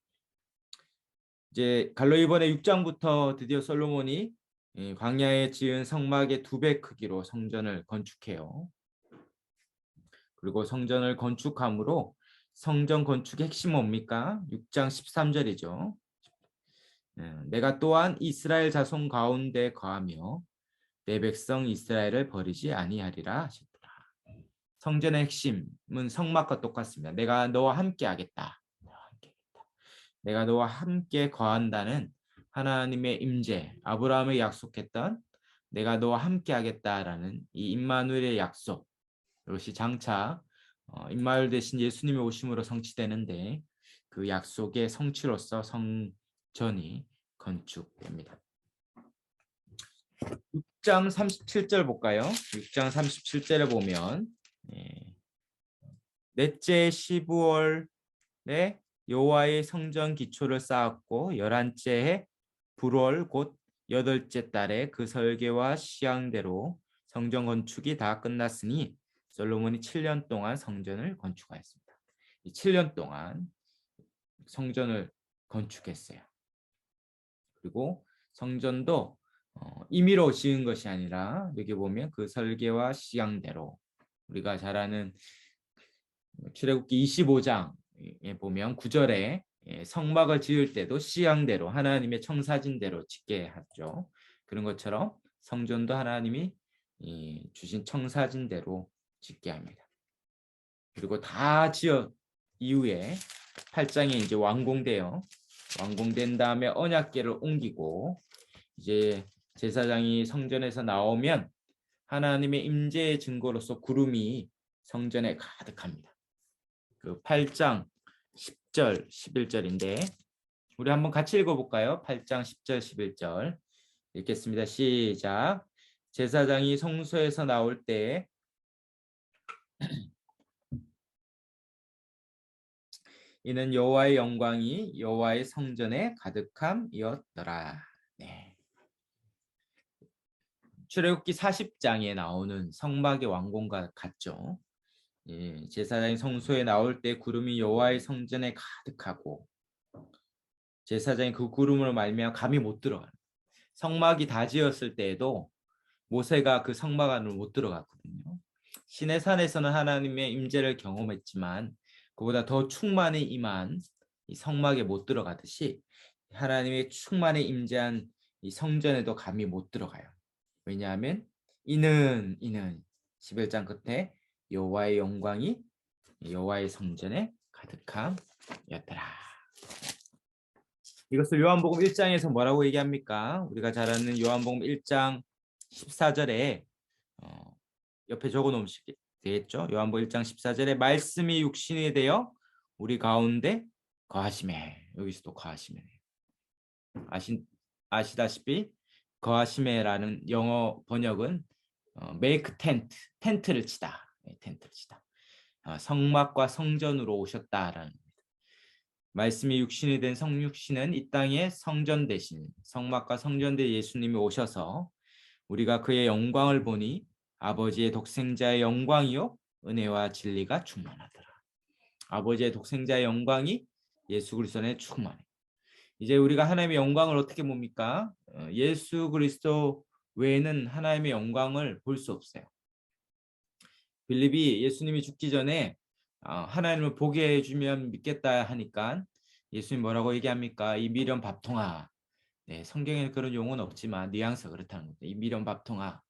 이제 갈로이번의 6장부터 드디어 솔로몬이 광야에 지은 성막의 2배 크기로 성전을 건축해요. 그리고 성전을 건축함으로 성전 건축의 핵심은 뭡니까? 6장 13절이죠. 내가 또한 이스라엘 자손 가운데 거하며 내 백성 이스라엘을 버리지 아니하리라 하셨더라. 성전의 핵심은 성막과 똑같습니다. 내가 너와 함께 하겠다. 내가 너와 함께 거한다는 하나님의 임재, 아브라함에 약속했던 내가 너와 함께 하겠다라는 이 임마누엘의 약속, 이것이 장차 임마누엘 대신 예수님의 오심으로 성취되는데 그 약속의 성취로서 성전이 건축됩니다. 6장 37절 볼까요? 6장 37절에 보면 넷째 15월에 여호와의 성전 기초를 쌓았고 11째에 불월 곧 8째 달에 그 설계와 시향대로 성전 건축이 다 끝났으니 솔로몬이 7년 동안 성전을 건축하였습니다. 이 7년 동안 성전을 건축했어요. 그리고 성전도 임의로 지은 것이 아니라 여기 보면 그 설계와 시향대로 우리가 잘 아는 출애굽기 25장에 보면 9절에 성막을 지을 때도 시향대로 하나님의 청사진대로 짓게 하죠. 그런 것처럼 성전도 하나님이 주신 청사진대로 짓게 합니다. 그리고 다 지어 이후에 8장에 이제 완공된 다음에 언약궤를 옮기고 이제 제사장이 성전에서 나오면 하나님의 임재의 증거로서 구름이 성전에 가득합니다. 그 8장 10절 11절인데 우리 한번 같이 읽어볼까요? 8장 10절 11절 읽겠습니다. 시작. 제사장이 성소에서 나올 때 이는 여호와의 영광이 여호와의 성전에 가득함이었더라. 네. 출애굽기 40장에 나오는 성막의 완공과 같죠. 제사장이 성소에 나올 때 구름이 여호와의 성전에 가득하고 제사장이 그 구름으로 말미암아 감히 못 들어가요. 성막이 다 지었을 때에도 모세가 그 성막 안으로 못 들어갔거든요. 시내산에서는 하나님의 임재를 경험했지만 그보다 더 충만히 임한 이 성막에 못 들어가듯이 하나님의 충만히 임재한 이 성전에도 감히 못 들어가요. 왜냐하면 이는 11장 끝에 여호와의 영광이 여호와의 성전에 가득함이었더라. 이것을 요한복음 1장에서 뭐라고 얘기합니까? 우리가 잘 아는 요한복음 1장 14절에 옆에 적어 놓으면 되겠죠? 요한복음 1장 14절에 말씀이 육신이 되어 우리 가운데 거하시매. 여기서도 거하시매. 아시다시피 거하시매라는 영어 번역은 make tent, 텐트를 치다. 텐트를 치다. 성막과 성전으로 오셨다라는 말씀이 육신이 된 성육신은 이 땅의 성전 대신 성막과 성전 대 예수님이 오셔서 우리가 그의 영광을 보니 아버지의 독생자의 영광이요 은혜와 진리가 충만하더라. 아버지의 독생자의 영광이 예수 그리스도 안에 충만해. 이제 우리가 하나님의 영광을 어떻게 봅니까? 예수 그리스도 외에는 하나님의 영광을 볼 수 없어요. 빌립이 예수님이 죽기 전에 하나님을 보게 해주면 믿겠다 하니까 예수님 뭐라고 얘기합니까? 이 미련 밥통아. 네, 성경에는 그런 용어는 없지만 뉘앙스가 그렇다는 겁니다. 이 미련 밥통아.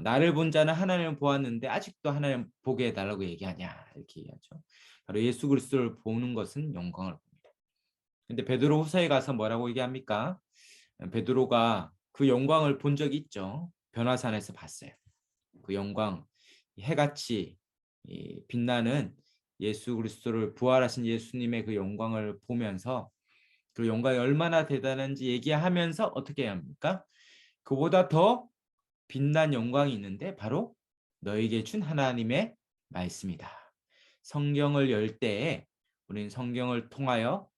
나를 본 자는 하나님을 보았는데 아직도 하나님 보게 해달라고 얘기하냐 이렇게 얘기하죠. 바로 예수 그리스도를 보는 것은 영광을 봅니다. 근데 베드로 후서에 가서 뭐라고 얘기합니까? 베드로가 그 영광을 본 적이 있죠. 변화산에서 봤어요. 그 영광 해같이 빛나는 예수 그리스도를 부활하신 예수님의 그 영광을 보면서 그 영광이 얼마나 대단한지 얘기하면서 어떻게 해야 합니까? 그보다 더 빛난 영광이 있는데 바로 너에게 준 하나님의 말씀이다. 성경을 열 때에 우리는 성경을 통하여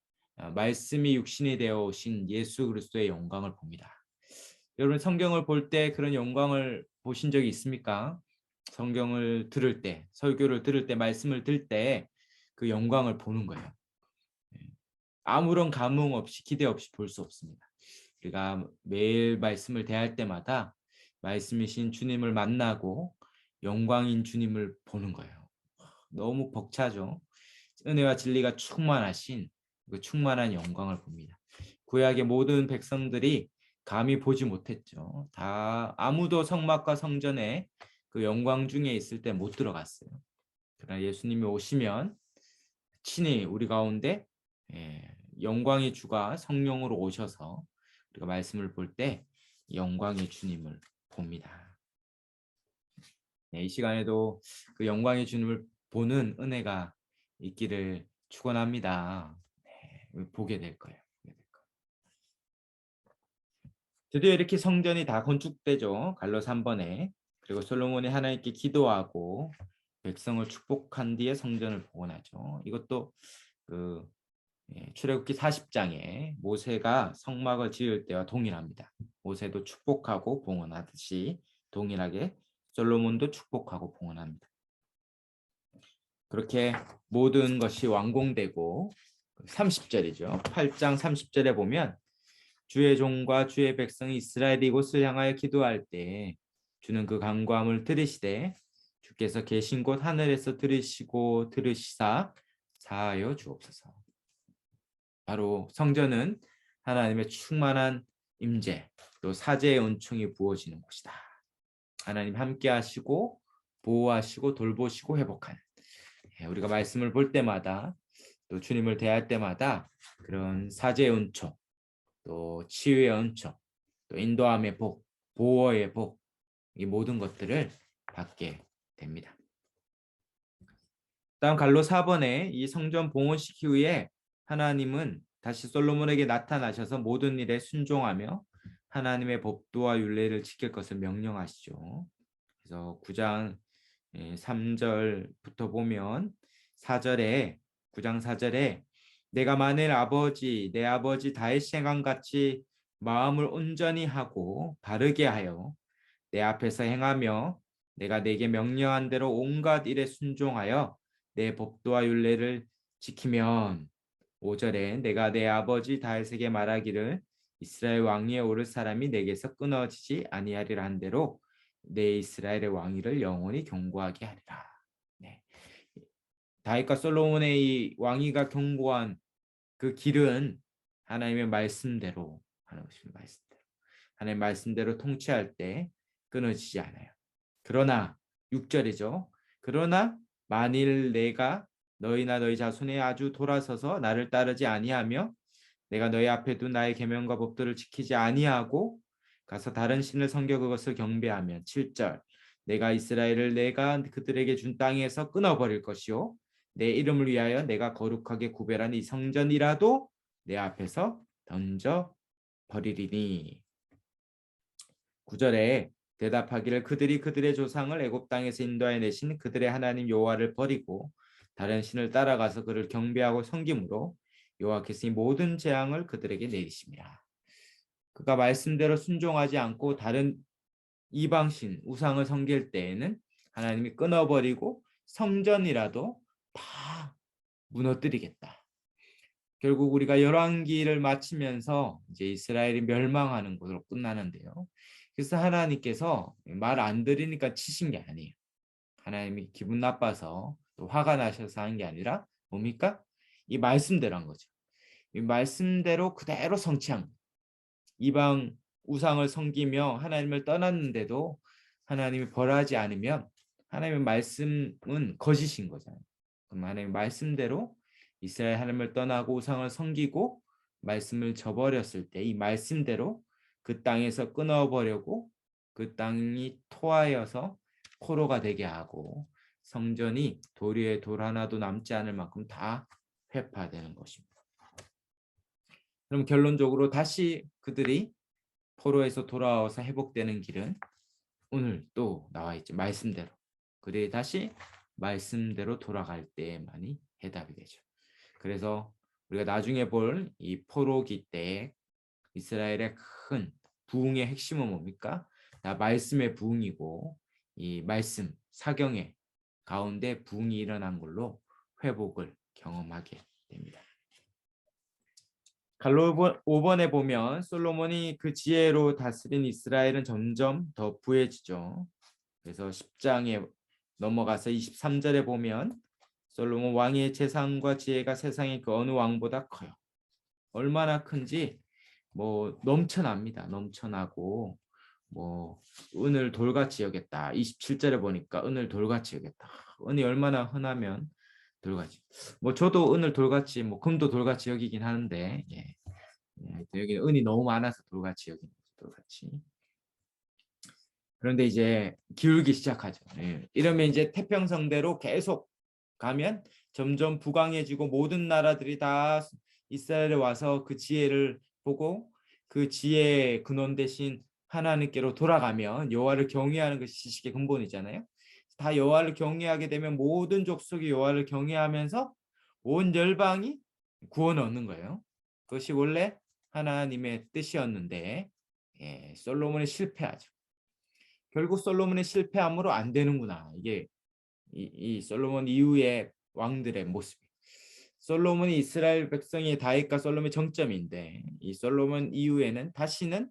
말씀이 육신이 되어 오신 예수 그리스도의 영광을 봅니다. 여러분 성경을 볼 때 그런 영광을 보신 적이 있습니까? 성경을 들을 때, 설교를 들을 때, 말씀을 들을 때 그 영광을 보는 거예요. 아무런 감흥 없이 기대 없이 볼 수 없습니다. 우리가 매일 말씀을 대할 때마다 말씀이신 주님을 만나고 영광인 주님을 보는 거예요. 너무 벅차죠. 은혜와 진리가 충만하신 그 충만한 영광을 봅니다. 구약의 모든 백성들이 감히 보지 못했죠. 다 아무도 성막과 성전에 그 영광 중에 있을 때 못 들어갔어요. 그러나 예수님이 오시면 친히 우리 가운데 영광의 주가 성령으로 오셔서 우리가 말씀을 볼 때 영광의 주님을 봅니다. 이 시간에도 그 영광의 주님을 보는 은혜가 있기를 축원합니다. 보게 될 거예요. 드디어 이렇게 성전이 다 건축되죠. 갈로 3번에. 그리고 솔로몬이 하나님께 기도하고 백성을 축복한 뒤에 성전을 복원하죠. 이것도 그 출애굽기 40장에 모세가 성막을 지을 때와 동일합니다. 모세도 축복하고 봉헌하듯이 동일하게 솔로몬도 축복하고 봉헌합니다. 그렇게 모든 것이 완공되고 30절이죠. 8장 30절에 보면 주의 종과 주의 백성이 이스라엘 이곳을 향하여 기도할 때 주는 그 간구함을 들으시되 주께서 계신 곳 하늘에서 들으시고 들으시사 사하여 주옵소서. 바로 성전은 하나님의 충만한 임재 또 사제의 은총이 부어지는 곳이다. 하나님 함께 하시고 보호하시고 돌보시고 회복하는 우리가 말씀을 볼 때마다 또 주님을 대할 때마다 그런 사제의 은총 또 치유의 은총 또 인도함의 복 보호의 복 이 모든 것들을 받게 됩니다. 다음 갈로 4번에 이 성전 봉헌시키 후에 하나님은 다시 솔로몬에게 나타나셔서 모든 일에 순종하며 하나님의 법도와 율례를 지킬 것을 명령하시죠. 그래서 9장 3절부터 보면 4절에 9장 4절에 내가 만일 내 아버지 다윗 행한 같이 마음을 온전히 하고 바르게 하여 내 앞에서 행하며 내가 내게 명령한 대로 온갖 일에 순종하여 내 법도와 율례를 지키면 5절에 내가 내 아버지 다윗에게 말하기를 이스라엘 왕위에 오를 사람이 내게서 끊어지지 아니하리라 한 대로 내 이스라엘의 왕위를 영원히 견고하게 하리라. 네. 다윗과 솔로몬의 이 왕위가 견고한 그 길은 하나님의 말씀대로 하나님의 말씀대로 통치할 때 끊어지지 않아요. 그러나 6절이죠. 그러나 만일 내가 너희나 너희 자손의 아주 돌아서서 나를 따르지 아니하며 내가 너희 앞에 둔 나의 계명과 법도를 지키지 아니하고 가서 다른 신을 섬겨 그것을 경배하면 7절 내가 이스라엘을 내가 그들에게 준 땅에서 끊어버릴 것이요 내 이름을 위하여 내가 거룩하게 구별한 이 성전이라도 내 앞에서 던져 버리리니 9절에 대답하기를 그들이 그들의 조상을 애굽 땅에서 인도하여 내신 그들의 하나님 여호와를 버리고 다른 신을 따라가서 그를 경배하고 섬김으로 여호와께서 이 모든 재앙을 그들에게 내리심이라. 그가 말씀대로 순종하지 않고 다른 이방신 우상을 섬길 때에는 하나님이 끊어버리고 성전이라도 다 무너뜨리겠다. 결국 우리가 열왕기를 마치면서 이제 이스라엘이 멸망하는 것으로 끝나는데요. 그래서 하나님께서 말 안 들으니까 치신 게 아니에요. 하나님이 기분 나빠서 또 화가 나셔서 한 게 아니라 뭡니까? 이 말씀대로 한 거죠. 이 말씀대로 그대로 성취한 거예요. 이방 우상을 섬기며 하나님을 떠났는데도 하나님이 벌하지 않으면 하나님의 말씀은 거짓인 거잖아요. 그럼 하나님의 말씀대로 이스라엘 하나님을 떠나고 우상을 섬기고 말씀을 저버렸을 때 이 말씀대로 그 땅에서 끊어버리고 그 땅이 토하여서 포로가 되게 하고 성전이 돌 위에 돌 하나도 남지 않을 만큼 다 회파되는 것입니다. 그럼 결론적으로 다시 그들이 포로에서 돌아와서 회복되는 길은 오늘 또 나와 있죠. 말씀대로. 그들이 다시 말씀대로 돌아갈 때만이 해답이 되죠. 그래서 우리가 나중에 볼 이 포로기 때 이스라엘의 큰 부흥의 핵심은 뭡니까? 다 말씀의 부흥이고 이 말씀 사경의 가운데 부흥이 일어난 걸로 회복을 경험하게 됩니다. 갈로 5번에 보면 솔로몬이 그 지혜로 다스린 이스라엘은 점점 더 부해지죠. 그래서 10장에 넘어가서 23절에 보면 솔로몬 왕의 재산과 지혜가 세상의 그 어느 왕보다 커요. 얼마나 큰지 뭐 넘쳐납니다. 넘쳐나고 뭐 은을 돌같이 여겼다. 27절에 보니까 은을 돌같이 여겼다. 은이 얼마나 흔하면 돌같이. 뭐 저도 은을 돌같이 뭐 금도 돌같이 여기긴 하는데 예. 여기 은이 너무 많아서 돌같이 여기는 거죠. 돌같이. 그런데 이제 기울기 시작하죠. 예. 이러면 이제 태평성대로 계속 가면 점점 부강해지고 모든 나라들이 다 이스라엘에 와서 그 지혜를 보고 그 지혜의 근원 대신 하나님께로 돌아가면 여호와를 경외하는 것이 지식의 근본이잖아요. 다 여호와를 경외하게 되면 모든 족속이 여호와를 경외하면서 온 열방이 구원을 얻는 거예요. 그것이 원래 하나님의 뜻이었는데 예, 솔로몬이 실패하죠. 결국 솔로몬의 실패함으로 안 되는구나. 이게 이 솔로몬 이후의 왕들의 모습. 솔로몬이 이스라엘 백성의 다윗과 솔로몬의 정점인데 이 솔로몬 이후에는 다시는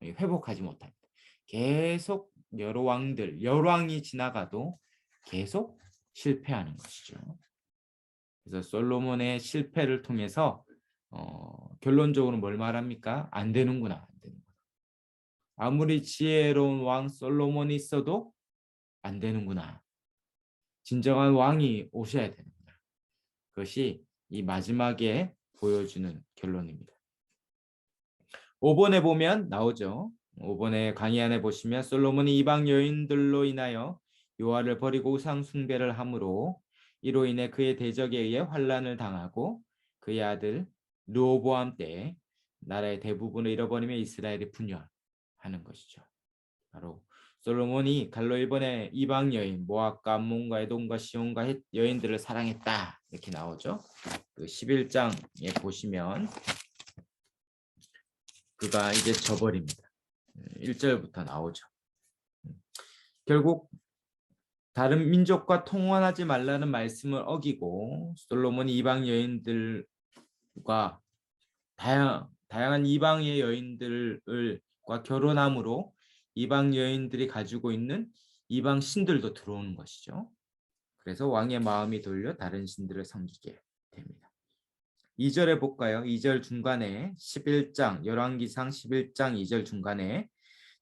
회복하지 못합니다. 계속 여러 왕들, 열왕이 지나가도 계속 실패하는 것이죠. 그래서 솔로몬의 실패를 통해서 결론적으로 뭘 말합니까? 안 되는구나. 안 되는구나. 아무리 지혜로운 왕 솔로몬이 있어도 안 되는구나. 진정한 왕이 오셔야 되는구나. 그것이 이 마지막에 보여주는 결론입니다. 5번에 보면 나오죠. 5번에 강의 안에 보시면 솔로몬이 이방 여인들로 인하여 여호와를 버리고 우상 숭배를 함으로 이로 인해 그의 대적에 의해 환난을 당하고 그의 아들 르호보암 때 나라의 대부분을 잃어버리며 이스라엘이 분열하는 것이죠. 바로 솔로몬이 갈로 1번에 이방 여인 모압과 암몬과 에돔과 시온과 헷 여인들을 사랑했다 이렇게 나오죠. 그 11장에 보시면 그가 이제 져버립니다. 1절부터 나오죠. 결국 다른 민족과 통혼하지 말라는 말씀을 어기고 솔로몬이 이방 여인들과 다양한 이방의 여인들과 결혼함으로 이방 여인들이 가지고 있는 이방 신들도 들어오는 것이죠. 그래서 왕의 마음이 돌려 다른 신들을 섬기게 됩니다. 2절에 볼까요? 2절 중간에 11장 열왕기상 11장 2절 중간에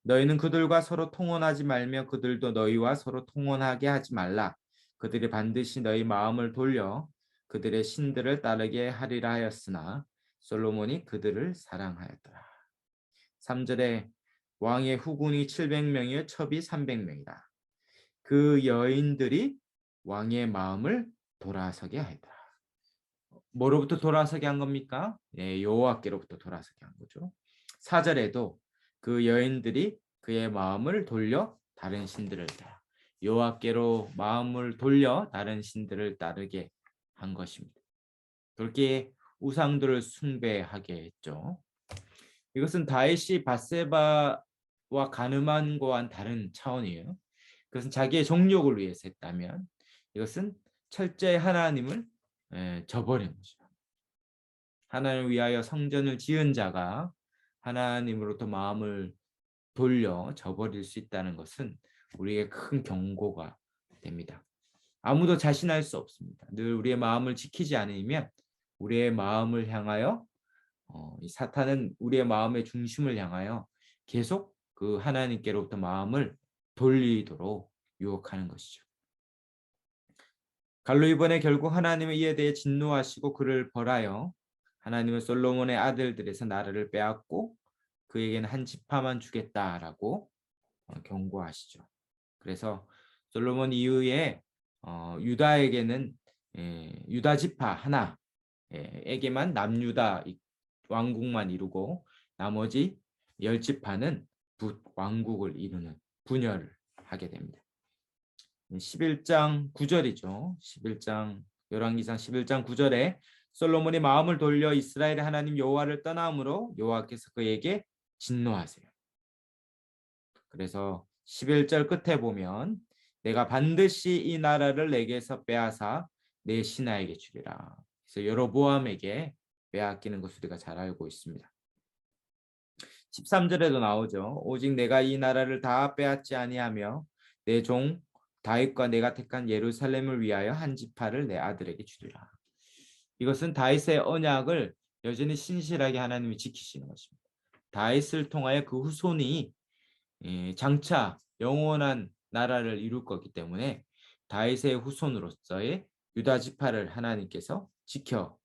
너희는 그들과 서로 통혼하지 말며 그들도 너희와 서로 통혼하게 하지 말라. 그들이 반드시 너희 마음을 돌려 그들의 신들을 따르게 하리라 하였으나 솔로몬이 그들을 사랑하였더라. 3절에 왕의 후군이 700명이요 첩이 300명이다. 그 여인들이 왕의 마음을 돌아서게 하였더라. 뭐로부터 돌아서게 한 겁니까? 예, 여호와께로부터 돌아서게 한 거죠. 4절에도 그 여인들이 그의 마음을 돌려 다른 신들을 따라 여호와께로 마음을 돌려 다른 신들을 따르게 한 것입니다. 그렇게 우상들을 숭배하게 했죠. 이것은 다윗이 밧세바와 가늠한 거와는 다른 차원이에요. 그것은 자기의 정욕을 위해서 했다면 이것은 철저히 하나님을 저버린 거죠. 하나님을 위하여 성전을 지은 자가 하나님으로부터 마음을 돌려 저버릴 수 있다는 것은 우리에게 큰 경고가 됩니다. 아무도 자신할 수 없습니다. 늘 우리의 마음을 지키지 않으면 우리의 마음을 향하여 이 사탄은 우리의 마음의 중심을 향하여 계속 그 하나님께로부터 마음을 돌리도록 유혹하는 것이죠. 갈로 이번에 결국 하나님은 이에 대해 진노하시고 그를 벌하여 하나님은 솔로몬의 아들들에서 나라를 빼앗고 그에게는 한 지파만 주겠다라고 경고하시죠. 그래서 솔로몬 이후에 유다에게는 유다 지파 하나에게만 남유다 왕국만 이루고 나머지 10지파는 북왕국을 이루는 분열을 하게 됩니다. 11장 9절이죠. 11장 열왕기상 11장 9절에 솔로몬이 마음을 돌려 이스라엘의 하나님 여호와를 떠남으로 여호와께서 그에게 진노하세요. 그래서 11절 끝에 보면 내가 반드시 이 나라를 내게서 빼앗아 내 신하에게 주리라. 그래서 여로보암에게 빼앗기는 것을 우리가 잘 알고 있습니다. 13절에도 나오죠. 오직 내가 이 나라를 다 빼앗지 아니하며 내 종 다윗과 내가 택한 예루살렘을 위하여 한 지파를 내 아들에게 주리라. 이것은 다윗의 언약을 여전히 신실하게 하나님이 지키시는 것입니다. 다윗을 통하여 그 후손이 장차 영원한 나라를 이룰 거기 때문에 다윗의 후손으로서의 유다 지파를 하나님께서 지켜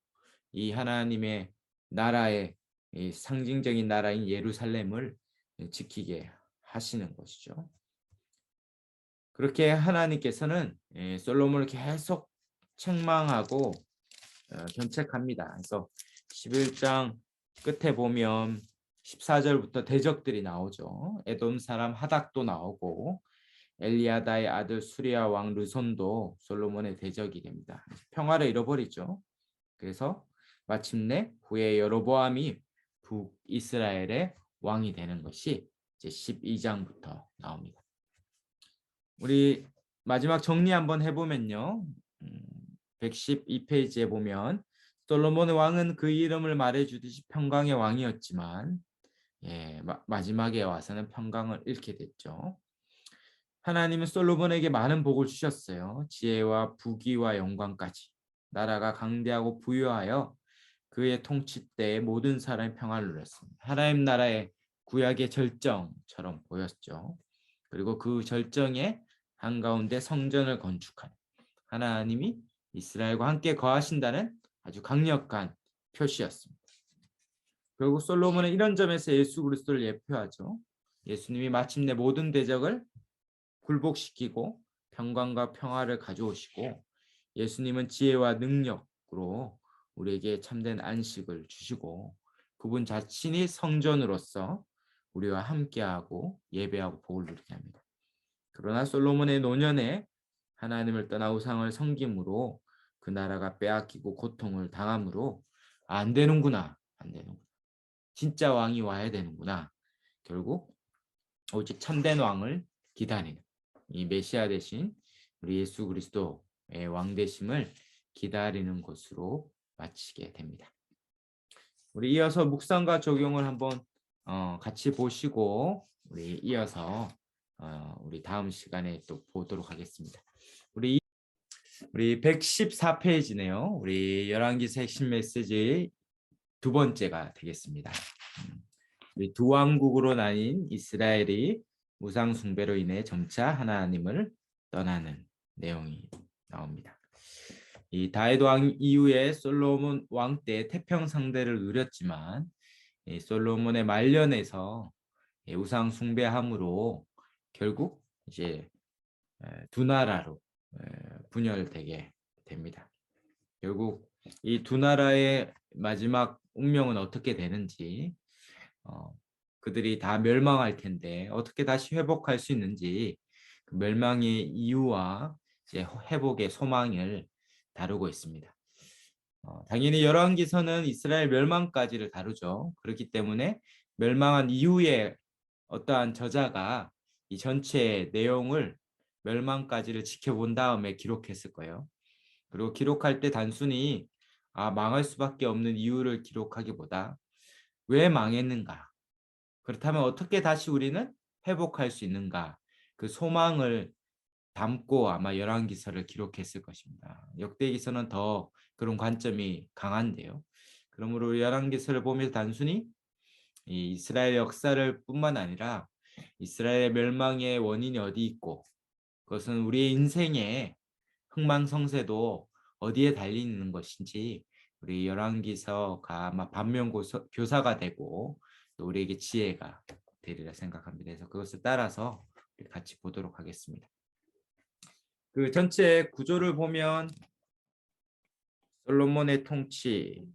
이 하나님의 나라의 이 상징적인 나라인 예루살렘을 지키게 하시는 것이죠. 그렇게 하나님께서는 솔로몬을 계속 책망하고 견책합니다. 그래서 11장 끝에 보면 14절부터 대적들이 나오죠. 에돔 사람 하닥도 나오고 엘리아다의 아들 수리아 왕 르손도 솔로몬의 대적이 됩니다. 평화를 잃어버리죠. 그래서 마침내 후에 여로보암이 북이스라엘의 왕이 되는 것이 이제 12장부터 나옵니다. 우리 마지막 정리 한번 해보면요. 112페이지에 보면 솔로몬의 왕은 그 이름을 말해주듯이 평강의 왕이었지만 마지막에 와서는 평강을 잃게 됐죠. 하나님은 솔로몬에게 많은 복을 주셨어요. 지혜와 부귀와 영광까지. 나라가 강대하고 부유하여 그의 통치 때에 모든 사람이 평안을 누렸습니다. 하나님 나라의 구약의 절정처럼 보였죠. 그리고 그 절정의 한가운데 성전을 건축한 하나님이 이스라엘과 함께 거하신다는 아주 강력한 표시였습니다. 결국 솔로몬은 이런 점에서 예수 그리스도를 예표하죠. 예수님이 마침내 모든 대적을 굴복시키고 평강과 평화를 가져오시고 예수님은 지혜와 능력으로 우리에게 참된 안식을 주시고 그분 자신이 성전으로서 우리와 함께하고 예배하고 복을 누리게 합니다. 그러나 솔로몬의 노년에 하나님을 떠나 우상을 섬김으로 그 나라가 빼앗기고 고통을 당함으로 안 되는구나, 안 되는구나. 진짜 왕이 와야 되는구나. 결국 오직 참된 왕을 기다리는 이 메시아 대신 우리 예수 그리스도의 왕 되심을 기다리는 것으로 마치게 됩니다. 우리 이어서 묵상과 적용을 한번 같이 보시고 우리 이어서 우리 다음 시간에 또 보도록 하겠습니다. 우리 114페이지네요. 우리 열왕기서 핵심 메시지 두 번째가 되겠습니다. 우리 두 왕국으로 나뉜 이스라엘이 우상 숭배로 인해 점차 하나님을 떠나는 내용이 나옵니다. 이 다윗 왕 이후에 솔로몬 왕 때 태평 상대를 누렸지만 이 솔로몬의 말년에서 우상 숭배함으로 결국 이제 두 나라로 분열되게 됩니다. 결국 이 두 나라의 마지막 운명은 어떻게 되는지 그들이 다 멸망할 텐데 어떻게 다시 회복할 수 있는지 그 멸망의 이유와 이제 회복의 소망을 다루고 있습니다. 당연히 열왕기서는 이스라엘 멸망까지를 다루죠. 그렇기 때문에 멸망한 이후에 어떠한 저자가 이 전체 내용을 멸망까지를 지켜본 다음에 기록했을 거예요. 그리고 기록할 때 단순히 망할 수밖에 없는 이유를 기록하기보다 왜 망했는가? 그렇다면 어떻게 다시 우리는 회복할 수 있는가? 그 소망을 담고 아마 열왕기서를 기록했을 것입니다. 역대기서는 더 그런 관점이 강한데요. 그러므로 열왕기서를 보면서 단순히 이 이스라엘 역사를 뿐만 아니라 이스라엘의 멸망의 원인이 어디 있고 그것은 우리의 인생의 흥망성쇠도 어디에 달려 있는 것인지 우리 열왕기서가 아마 반면교사가 되고 또 우리에게 지혜가 되리라 생각합니다. 그래서 그것을 따라서 같이 보도록 하겠습니다. 그 전체 구조를 보면 솔로몬의 통치가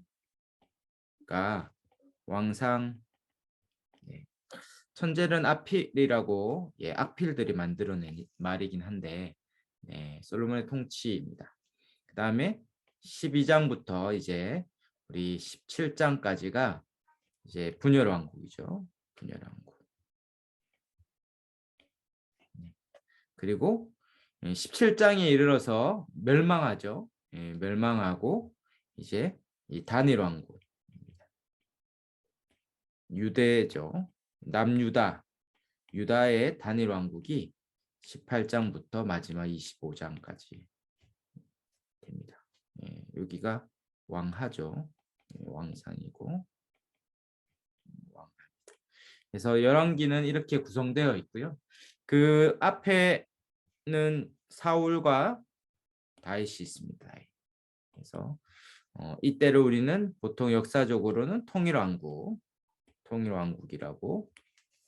왕상 천재는 악필이라고 악필들이 만들어낸 말이긴 한데 솔로몬의 통치입니다. 그 다음에 12장부터 이제 우리 17장까지가 이제 분열왕국이죠. 분열왕국. 그리고 17장에 이르러서 멸망하죠. 멸망하고 이제 이 단일왕국입니다. 유대죠. 남유다, 유다의 단일왕국이 18장부터 마지막 25장까지 됩니다. 여기가 왕하죠. 왕상이고 왕. 그래서 열왕기는 이렇게 구성되어 있고요. 그 앞에는 사울과 다윗이 있습니다. 그래서 이때를 우리는 보통 역사적으로는 통일왕국이라고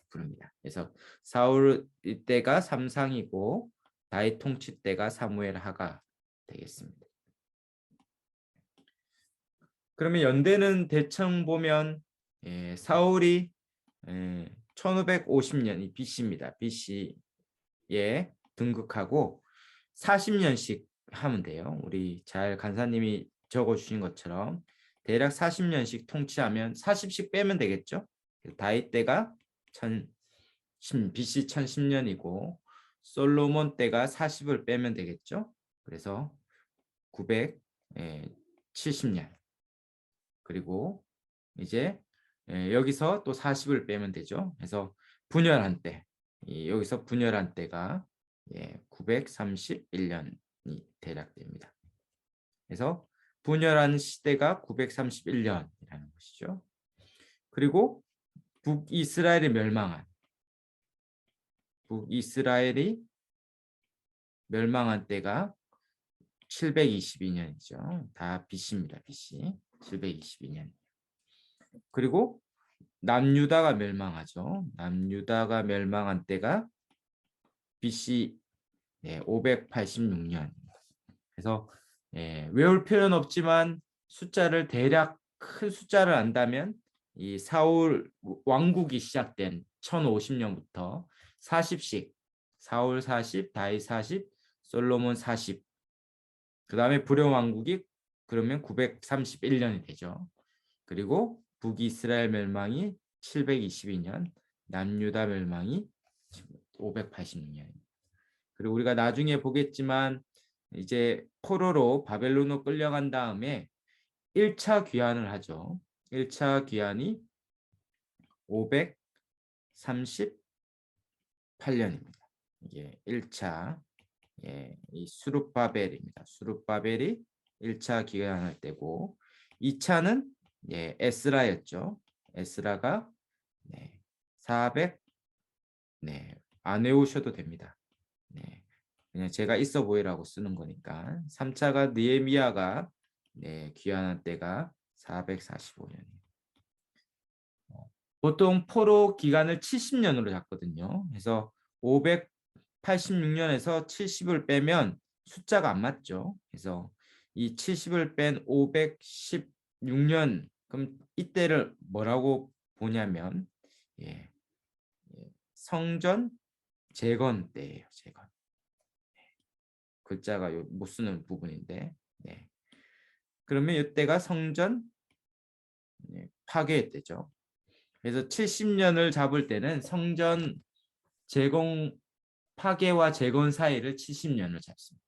부릅니다. 그래서 사울 이때가 삼상이고 다윗 통치 때가 사무엘 하가 되겠습니다. 그러면 연대는 대충 보면 사울이 1550년 BC입니다. BC에 등극하고 40년씩 하면 돼요. 우리 잘 간사님이 적어주신 것처럼 대략 40년씩 통치하면 40씩 빼면 되겠죠. 다윗 때가 BC 1010년이고 솔로몬 때가 40을 빼면 되겠죠. 그래서 970년. 그리고 이제 여기서 또 40을 빼면 되죠. 그래서 분열한 때, 여기서 분열한 때가 931년이 대략 됩니다. 그래서 분열한 시대가 931년이라는 것이죠. 그리고 북이스라엘이 멸망한 때가 722년이죠. 다 BC입니다. BC 722년. 그리고 남유다가 멸망하죠. 남유다가 멸망한 때가 BC 586년. 그래서 외울 필요는 없지만 숫자를 대략 큰 숫자를 안다면 이 사울 왕국이 시작된 1050년부터 40씩 사울 40, 다윗 40, 솔로몬 40. 그다음에 불용 왕국이 그러면 931년이 되죠. 그리고 북이스라엘 멸망이 722년, 남유다 멸망이 586년입니다. 그리고 우리가 나중에 보겠지만 이제 포로로 바벨론으로 끌려간 다음에 1차 귀환을 하죠. 1차 귀환이 538년입니다. 이게 1차 이 수룹바벨입니다. 수룹바벨이 1차 귀환할 때고 2차는 에스라였죠. 에스라가 400 안 외우셔도 됩니다. 그냥 제가 있어 보이라고 쓰는 거니까 3차가 느헤미야가 귀환한 때가 445년이에요. 보통 포로 기간을 70년으로 잡거든요. 그래서 586년에서 70을 빼면 숫자가 안 맞죠. 그래서 이 70을 뺀 516년 그럼 이때를 뭐라고 보냐면 성전 재건 때예요. 재건. 글자가 못 쓰는 부분인데 그러면 이때가 성전 파괴 때죠. 그래서 70년을 잡을 때는 성전 재건 파괴와 재건 사이를 70년을 잡습니다.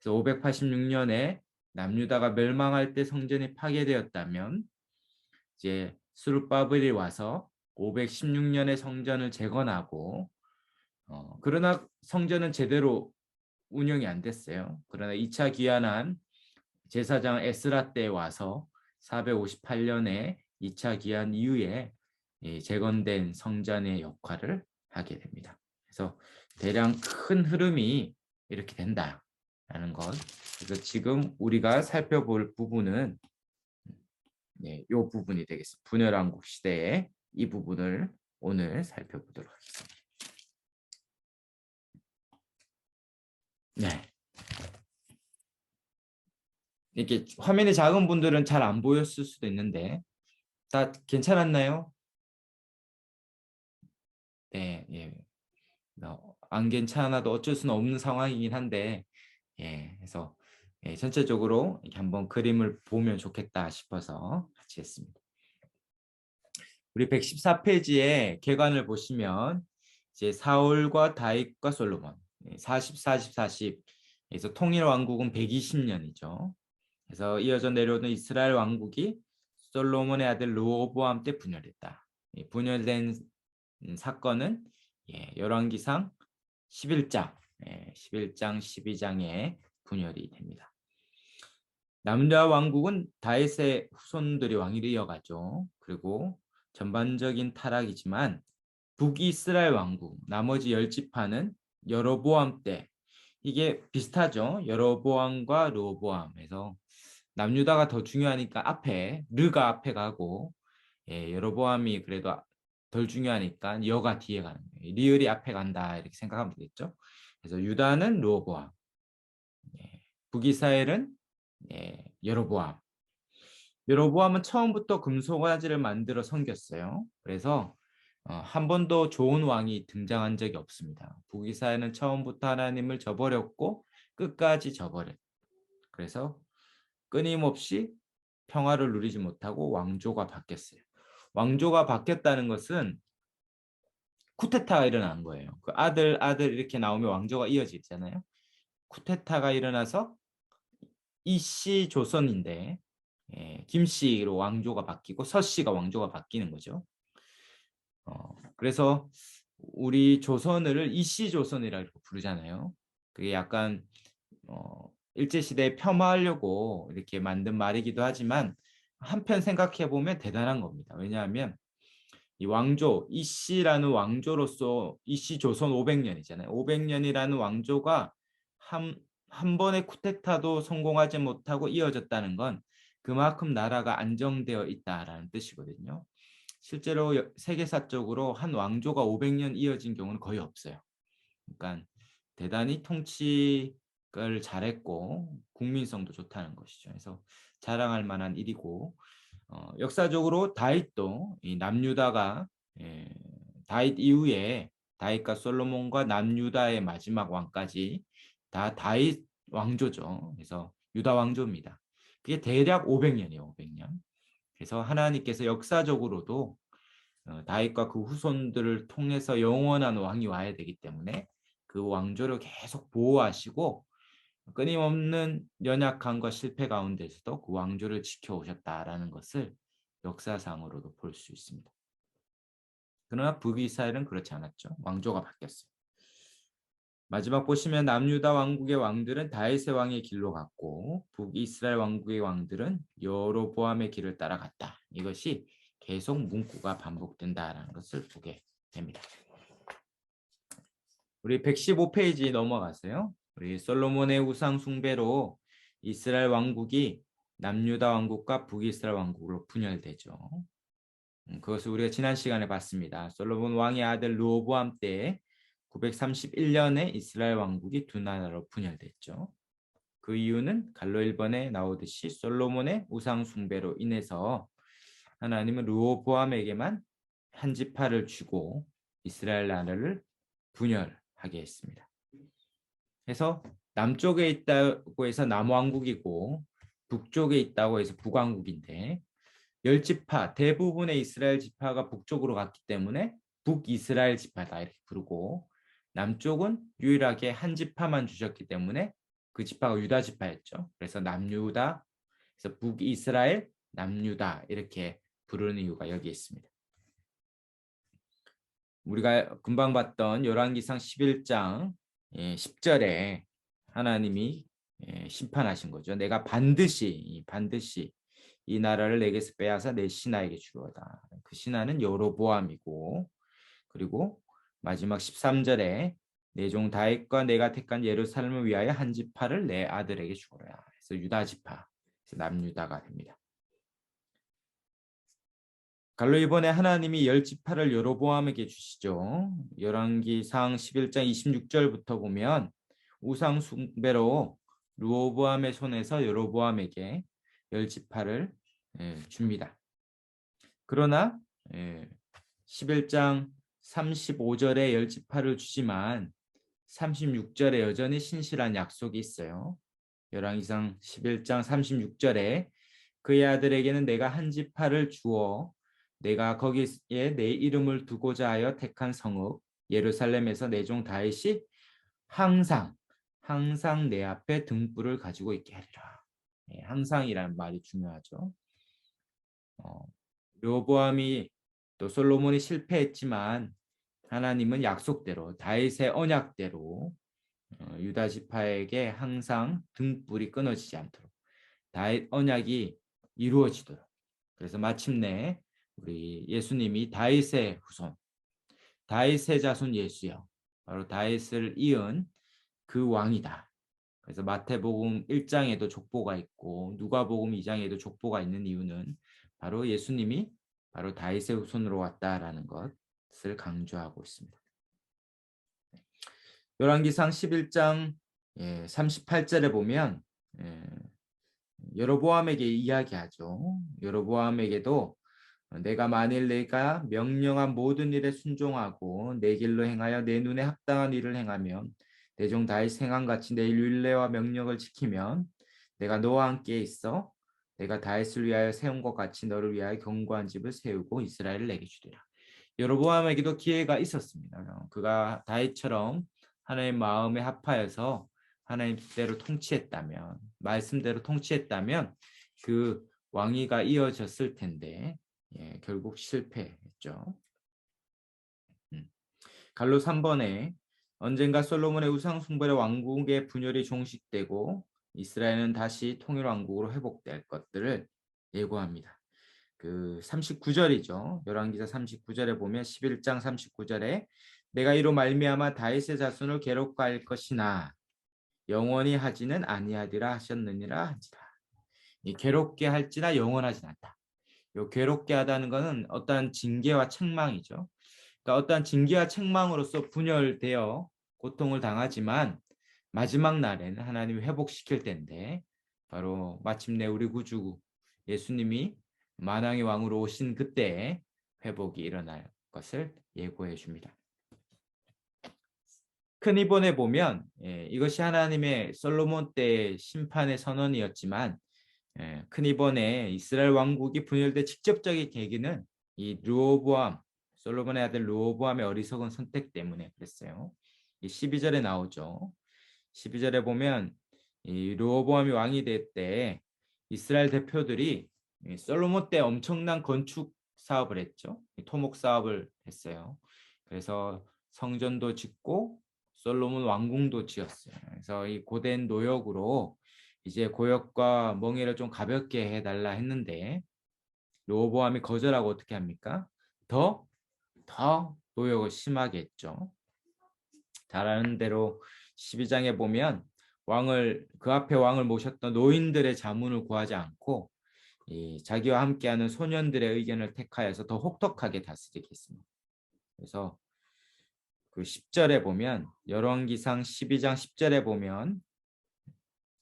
그래서 586년에 남유다가 멸망할 때 성전이 파괴되었다면 이제 스룹바벨이 와서 516년에 성전을 재건하고 그러나 성전은 제대로 운영이 안 됐어요. 그러나 2차 귀환한 제사장 에스라 때 와서 458년에 2차 귀환 이후에 재건된 성전의 역할을 하게 됩니다. 그래서 대략 큰 흐름이 이렇게 된다라는 것. 그래서 지금 우리가 살펴볼 부분은 이 부분이 되겠습니다. 분열왕국 시대의 이 부분을 오늘 살펴보도록 하겠습니다. 이렇게 화면이 작은 분들은 잘 안 보였을 수도 있는데 다 괜찮았나요? 안 괜찮아도 어쩔 수는 없는 상황이긴 한데 그래서 전체적으로 이렇게 한번 그림을 보면 좋겠다 싶어서 같이 했습니다. 우리 114페이지에 계관을 보시면 이제 사울과 다윗과 솔로몬 40, 40, 40 그래서 통일 왕국은 120년이죠. 그래서 이어져 내려오는 이스라엘 왕국이 솔로몬의 아들 르호보암 때 분열했다. 분열된 사건은 열왕기상 11장, 11장, 12장에 분열이 됩니다. 남유다 왕국은 다윗의 후손들이 왕위를 이어가죠. 그리고 전반적인 타락이지만 북이스라엘 왕국, 나머지 열 지파는 여로보암 때 이게 비슷하죠. 여로보암과 르호보암에서 남유다가 더 중요하니까 앞에 르가 앞에 가고 여로보암이 그래도 덜 중요하니까 여가 뒤에 가는 거예요. 리을이 앞에 간다 이렇게 생각하면 되겠죠. 그래서 유다는 르호보암, 북이스라엘은 여로보암. 여로보암은 처음부터 금송아지를 만들어 섬겼어요. 그래서 한 번도 좋은 왕이 등장한 적이 없습니다. 북이스라엘은 처음부터 하나님을 저버렸고 끝까지 저버렸. 그래서 끊임없이 평화를 누리지 못하고 왕조가 바뀌었어요. 왕조가 바뀌었다는 것은 쿠데타가 일어난 거예요. 그 아들 이렇게 나오면 왕조가 이어지잖아요. 쿠데타가 일어나서 이씨 조선인데 김씨로 왕조가 바뀌고 서씨가 왕조가 바뀌는 거죠. 그래서 우리 조선을 이씨 조선이라고 부르잖아요. 그게 약간 일제시대에 폄하하려고 이렇게 만든 말이기도 하지만 한편 생각해 보면 대단한 겁니다. 왜냐하면 이 왕조 이씨라는 왕조로서 이씨 조선 500년이잖아요. 500년이라는 왕조가 한 번의 쿠데타도 성공하지 못하고 이어졌다는 건 그만큼 나라가 안정되어 있다라는 뜻이거든요. 실제로 세계사적으로 한 왕조가 500년 이어진 경우는 거의 없어요. 그러니까 대단히 통치를 잘했고 국민성도 좋다는 것이죠. 그래서 자랑할 만한 일이고 역사적으로 다윗도 이 남유다가 다윗 이후에 다윗과 솔로몬과 남유다의 마지막 왕까지 다 다윗 왕조죠. 그래서 유다 왕조입니다. 그게 대략 500년이에요. 500년. 그래서 하나님께서 역사적으로도 다윗과 그 후손들을 통해서 영원한 왕이 와야 되기 때문에 그 왕조를 계속 보호하시고 끊임없는 연약함과 실패 가운데서도 그 왕조를 지켜오셨다라는 것을 역사상으로도 볼 수 있습니다. 그러나 북이스라엘은 그렇지 않았죠. 왕조가 바뀌었어요. 마지막 보시면 남유다 왕국의 왕들은 다윗의 왕의 길로 갔고 북이스라엘 왕국의 왕들은 여로보암의 길을 따라갔다. 이것이 계속 문구가 반복된다라는 것을 보게 됩니다. 우리 115페이지 넘어가세요. 우리 솔로몬의 우상 숭배로 이스라엘 왕국이 남유다 왕국과 북이스라엘 왕국으로 분열되죠. 그것을 우리가 지난 시간에 봤습니다. 솔로몬 왕의 아들 르호보암 때 931년에 이스라엘 왕국이 두 나라로 분열됐죠. 그 이유는 갈로 1번에 나오듯이 솔로몬의 우상 숭배로 인해서 하나님은 르호보암에게만 한 지파를 주고 이스라엘 나라를 분열하게 했습니다. 그래서 남쪽에 있다고 해서 남왕국이고 북쪽에 있다고 해서 북왕국인데 열 지파 대부분의 이스라엘 지파가 북쪽으로 갔기 때문에 북이스라엘 지파다 이렇게 부르고 남쪽은 유일하게 한 지파만 주셨기 때문에 그 지파가 유다 지파였죠. 그래서 남유다, 그래서 북이스라엘, 남유다 이렇게 부르는 이유가 여기 있습니다. 우리가 금방 봤던 열왕기상 11장 10절에 하나님이 심판하신 거죠. 내가 반드시 이 나라를 내게서 빼앗아 내 신하에게 주려다. 그 신하는 여로보암이고 그리고 마지막 13절에 내 종 다윗과 내가 택한 예루살렘을 위하여 한 지파를 내 아들에게 주거라. 그래서 유다 지파, 남유다가 됩니다. 갈로 이번에 하나님이 열 지파를 여로보암에게 주시죠. 열왕기상 11장 26절부터 보면 우상 숭배로 르호보암의 손에서 여로보암에게 열 지파를 줍니다. 그러나 11장 35절에 열 지파를 주지만 36절에 여전히 신실한 약속이 있어요. 열왕기상 11장 36절에 그의 아들에게는 내가 한 지파를 주어 내가 거기에 내 이름을 두고자 하여 택한 성읍 예루살렘에서 내 종 다윗이 항상 내 앞에 등불을 가지고 있게 하리라. 항상이라는 말이 중요하죠. 르호보암이 또 솔로몬이 실패했지만 하나님은 약속대로 다윗의 언약대로 유다 지파에게 항상 등불이 끊어지지 않도록 다윗 언약이 이루어지도록. 그래서 마침내 우리 예수님이 다윗의 후손, 다윗의 자손 예수여, 바로 다윗을 이은 그 왕이다. 그래서 마태복음 1장에도 족보가 있고 누가복음 2장에도 족보가 있는 이유는 바로 예수님이 바로 다윗의 후손으로 왔다라는 것을 강조하고 있습니다. 열왕기상 11장 38절에 보면 여로보암에게 이야기하죠. 여로보암에게도 내가 만일 내가 명령한 모든 일에 순종하고 내 길로 행하여 내 눈에 합당한 일을 행하면 내 종 다윗 행한 같이 내 율례와 명령을 지키면 내가 너와 함께 있어 내가 다윗을 위하여 세운 것 같이 너를 위하여 견고한 집을 세우고 이스라엘을 내게 주리라. 여로보암에게도 기회가 있었습니다. 그가 다윗처럼 하나님 마음에 합하여서 하나님대로 통치했다면, 말씀대로 통치했다면 그 왕위가 이어졌을 텐데 결국 실패했죠. 갈로 3번에 언젠가 솔로몬의 우상 숭배의 왕국의 분열이 종식되고 이스라엘은 다시 통일 왕국으로 회복될 것들을 예고합니다. 그 39절이죠. 열왕기사 39절에 보면 11장 39절에 내가 이로 말미암아 다윗의 자손을 괴롭게 할 것이나 영원히 하지는 아니하리라 하셨느니라 한지라. 이 괴롭게 할지나 영원하지 않다. 요 괴롭게 하다는 것은 어떠한 징계와 책망이죠. 그러니까 어떠한 징계와 책망으로서 분열되어 고통을 당하지만 마지막 날에는 하나님이 회복시킬 텐데 바로 마침내 우리 구주 예수님이 만왕의 왕으로 오신 그때 회복이 일어날 것을 예고해 줍니다. 큰 이본에 보면 이것이 하나님의 솔로몬 때의 심판의 선언이었지만 큰 이본에 이스라엘 왕국이 분열된 직접적인 계기는 이 르호보암 솔로몬의 아들 르호보암의 어리석은 선택 때문에 그랬어요. 이 12절에 나오죠. 12절에 보면 이 르호보암이 왕이 될 때 이스라엘 대표들이 솔로몬 때 엄청난 건축 사업을 했죠. 토목 사업을 했어요. 그래서 성전도 짓고 솔로몬 왕궁도 지었어요. 그래서 이 고된 노역으로 이제 고역과 멍에를 좀 가볍게 해달라 했는데 르호보암이 거절하고 어떻게 합니까? 더 노역을 심하게 했죠. 잘 아는 대로 12장에 보면 그 앞에 왕을 모셨던 노인들의 자문을 구하지 않고 자기와 함께하는 소년들의 의견을 택하여서 더 혹독하게 다스리게 했습니다. 그래서 그 10절에 보면 열왕기상 12장 10절에 보면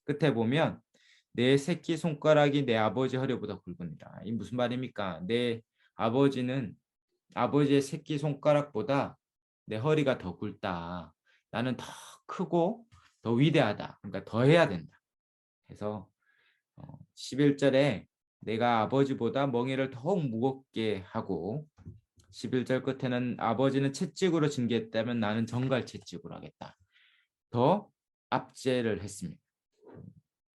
끝에 보면 내 새끼 손가락이 내 아버지 허리보다 굵으니라. 이 무슨 말입니까? 내 아버지의 새끼 손가락보다 내 허리가 더 굵다. 나는 더 크고 더 위대하다. 그러니까 더 해야 된다. 그래서 11절에 내가 아버지보다 멍에를 더욱 무겁게 하고 11절 끝에는 아버지는 채찍으로 징계했다면 나는 정갈 채찍으로 하겠다. 더 압제를 했습니다.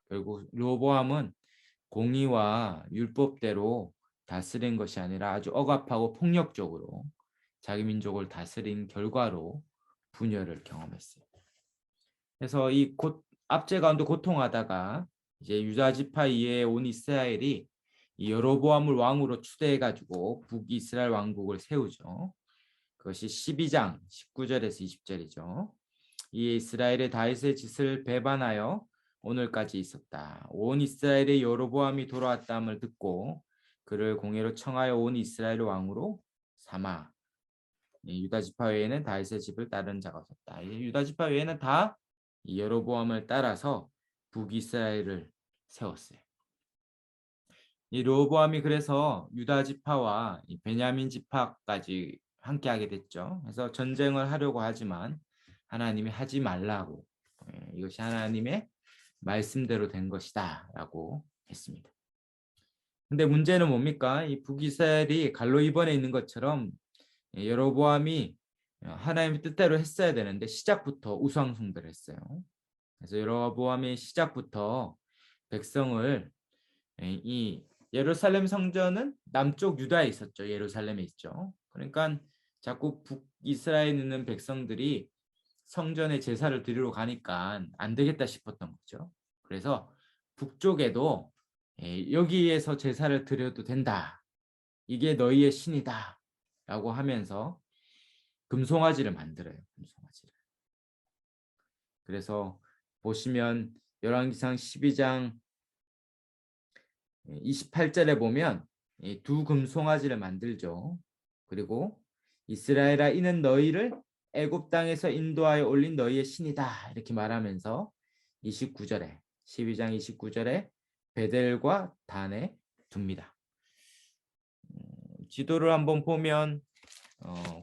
결국 르호보암은 공의와 율법대로 다스린 것이 아니라 아주 억압하고 폭력적으로 자기 민족을 다스린 결과로 분열을 경험했어요. 그래서 이 압제 가운데 고통하다가 이제 유다 지파 이에 온 이스라엘이 이 여로보암을 왕으로 추대해가지고 북이스라엘 왕국을 세우죠. 그것이 12장 19절에서 20절이죠. 이 이스라엘의 다윗의 짓을 배반하여 오늘까지 있었다. 온 이스라엘의 여로보암이 돌아왔다함을 듣고 그를 공회로 청하여 온 이스라엘 왕으로 삼아. 유다 지파 외에는 다윗의 집을 따르는 자가 없었다. 유다 지파 외에는 다 여로보암을 따라서 북이스라엘을 세웠어요. 이 르호보암이 그래서 유다 지파와 베냐민 지파까지 함께하게 됐죠. 그래서 전쟁을 하려고 하지만 하나님이 하지 말라고 이것이 하나님의 말씀대로 된 것이다라고 했습니다. 근데 문제는 뭡니까? 이 북이스라엘이 갈로 2번에 있는 것처럼 여로보암이 하나님의 뜻대로 했어야 되는데 시작부터 우상 숭배를 했어요. 그래서 여로보암이 시작부터 백성을 이 예루살렘 성전은 남쪽 유다에 있었죠. 예루살렘에 있죠. 그러니까 자꾸 북이스라엘에 있는 백성들이 성전에 제사를 드리러 가니까 안 되겠다 싶었던 거죠. 그래서 북쪽에도 여기에서 제사를 드려도 된다. 이게 너희의 신이다. 라고 하면서 금송아지를 만들어요. 금송아지를. 그래서 보시면 열왕기상 12장 28절에 보면 두 금송아지를 만들죠. 그리고 이스라엘아 이는 너희를 애굽 땅에서 인도하여 올린 너희의 신이다. 이렇게 말하면서 29절에 12장 29절에 베델과 단에 둡니다. 지도를 한번 보면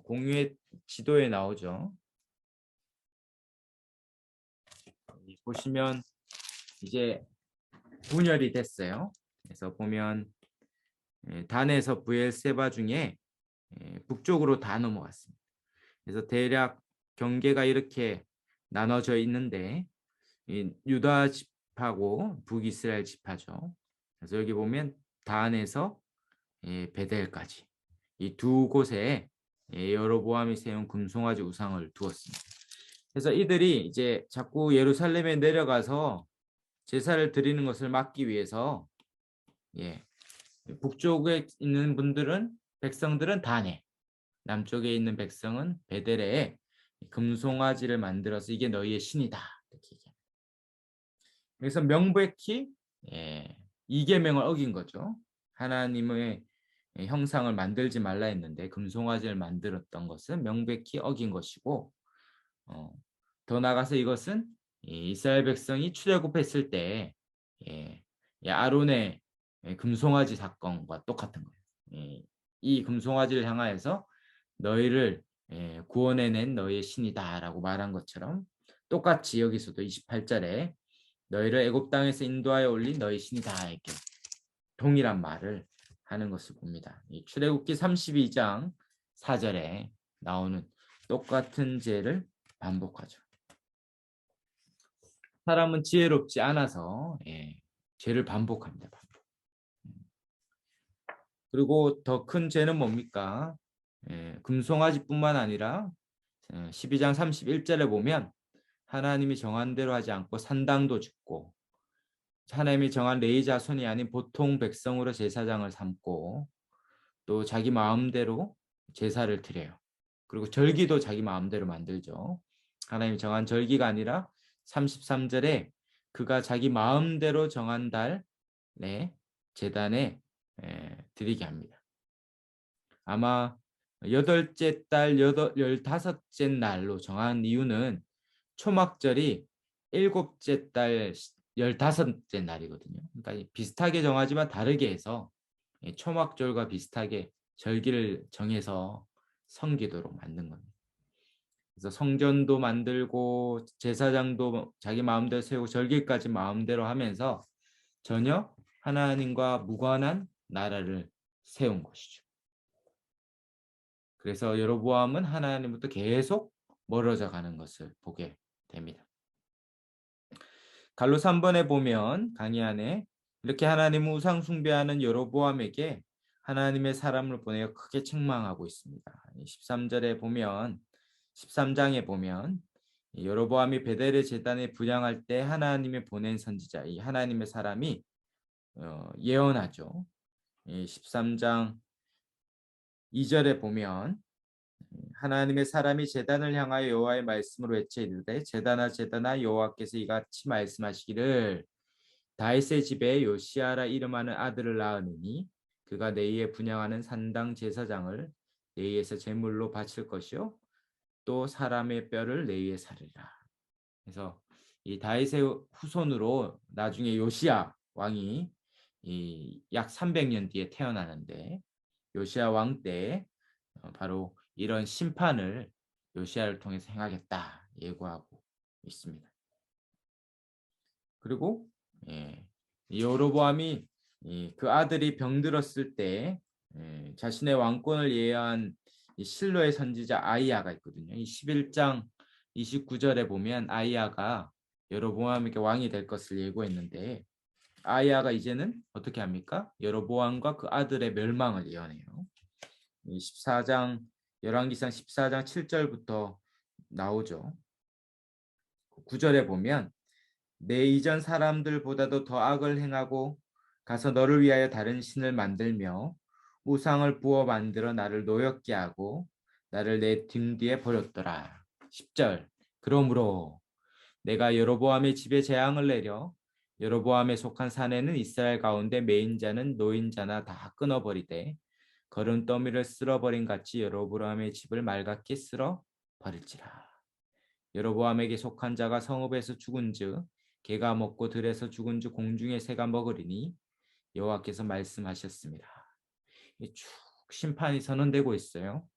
공유의 지도에 나오죠. 보시면 이제 분열이 됐어요. 그래서 보면 단에서 브엘세바 중에 북쪽으로 다 넘어갔습니다. 그래서 대략 경계가 이렇게 나눠져 있는데 유다 지파고 북이스라엘 지파죠. 그래서 여기 보면 단에서 베델까지 이 두 곳에 여로보암이 세운 금송아지 우상을 두었습니다. 그래서 이들이 이제 자꾸 예루살렘에 내려가서 제사를 드리는 것을 막기 위해서 북쪽에 있는 분들은 백성들은 단에, 남쪽에 있는 백성은 베델에 금송아지를 만들어서 이게 너희의 신이다. 이렇게 얘기합니다. 그래서 명백히 이계명을 어긴 거죠. 하나님의 형상을 만들지 말라 했는데 금송아지를 만들었던 것은 명백히 어긴 것이고 더 나아가서 이것은 이스라엘 백성이 출애굽했을 때 아론의 금송아지 사건과 똑같은 거예요. 이 금송아지를 향하여서 너희를 구원해낸 너희의 신이다라고 말한 것처럼 똑같이 여기서도 28절에 너희를 애굽 땅에서 인도하여 올린 너희 신이다 이렇게 동일한 말을 하는 것을 봅니다. 이 출애굽기 32장 4절에 나오는 똑같은 죄를 반복하죠. 사람은 지혜롭지 않아서 죄를 반복합니다. 그리고 더 큰 죄는 뭡니까? 금송아지뿐만 아니라 12장 31절에 보면 하나님이 정한 대로 하지 않고 산당도 짓고 하나님이 정한 레위 자손이 아닌 보통 백성으로 제사장을 삼고 또 자기 마음대로 제사를 드려요. 그리고 절기도 자기 마음대로 만들죠. 하나님이 정한 절기가 아니라 33절에 그가 자기 마음대로 정한 달에 제단에 드리게 합니다. 아마 8째 달 15째 날로 정한 이유는 초막절이 7째 달 15째 날이거든요. 그러니까 비슷하게 정하지만 다르게 해서 초막절과 비슷하게 절기를 정해서 섬기도록 만든 겁니다. 그래서 성전도 만들고 제사장도 자기 마음대로 세우고 절기까지 마음대로 하면서 전혀 하나님과 무관한 나라를 세운 것이죠. 그래서 여로보암은 하나님부터 계속 멀어져 가는 것을 보게 됩니다. 갈로 3번에 보면 강의 안에 이렇게 하나님은 우상 숭배하는 여로보암에게 하나님의 사람을 보내어 크게 책망하고 있습니다. 13절에 보면 13장에 보면 여로보암이 베델의 제단에 분향할 때 하나님이 보낸 선지자 이 하나님의 사람이 예언하죠. 13장 2절에 보면 하나님의 사람이 제단을 향하여 여호와의 말씀으로 외쳐 이르되 제단아 여호와께서 이같이 말씀하시기를 다윗의 집에 요시아라 이름하는 아들을 낳으니 그가 내위에 분향하는 산당 제사장을 내위에서 제물로 바칠 것이요 또 사람의 뼈를 내위에 사르리라. 그래서 이 다윗의 후손으로 나중에 요시아 왕이 약 300년 뒤에 태어나는데 요시아 왕 때 바로 이런 심판을 요시아를 통해서 행하겠다 예고하고 있습니다. 그리고 여로보암이 그 아들이 병들었을 때 자신의 왕권을 예언한 실로의 선지자 아이야가 있거든요. 이 11장 29절에 보면 아이야가 여로보암에게 왕이 될 것을 예고했는데 아이야가 이제는 어떻게 합니까? 여로보암과 그 아들의 멸망을 예언해요. 14장 열왕기상 14장 7절부터 나오죠. 9절에 보면 내 이전 사람들보다도 더 악을 행하고 가서 너를 위하여 다른 신을 만들며 우상을 부어 만들어 나를 노엽게 하고 나를 내 등 뒤에 버렸더라. 10절. 그러므로 내가 여로보암의 집에 재앙을 내려 여로보암에 속한 사내는 이스라엘 가운데 매인자는 노인자나 다 끊어버리되 거름더미를 쓸어버린 같이 여로보암의 집을 맑게 쓸어 버릴지라. 여로보암에게 속한 자가 성읍에서 죽은즉 개가 먹고 들에서 죽은즉 공중의 새가 먹으리니 여호와께서 말씀하셨습니다. 쭉 심판이 선언되고 있어요.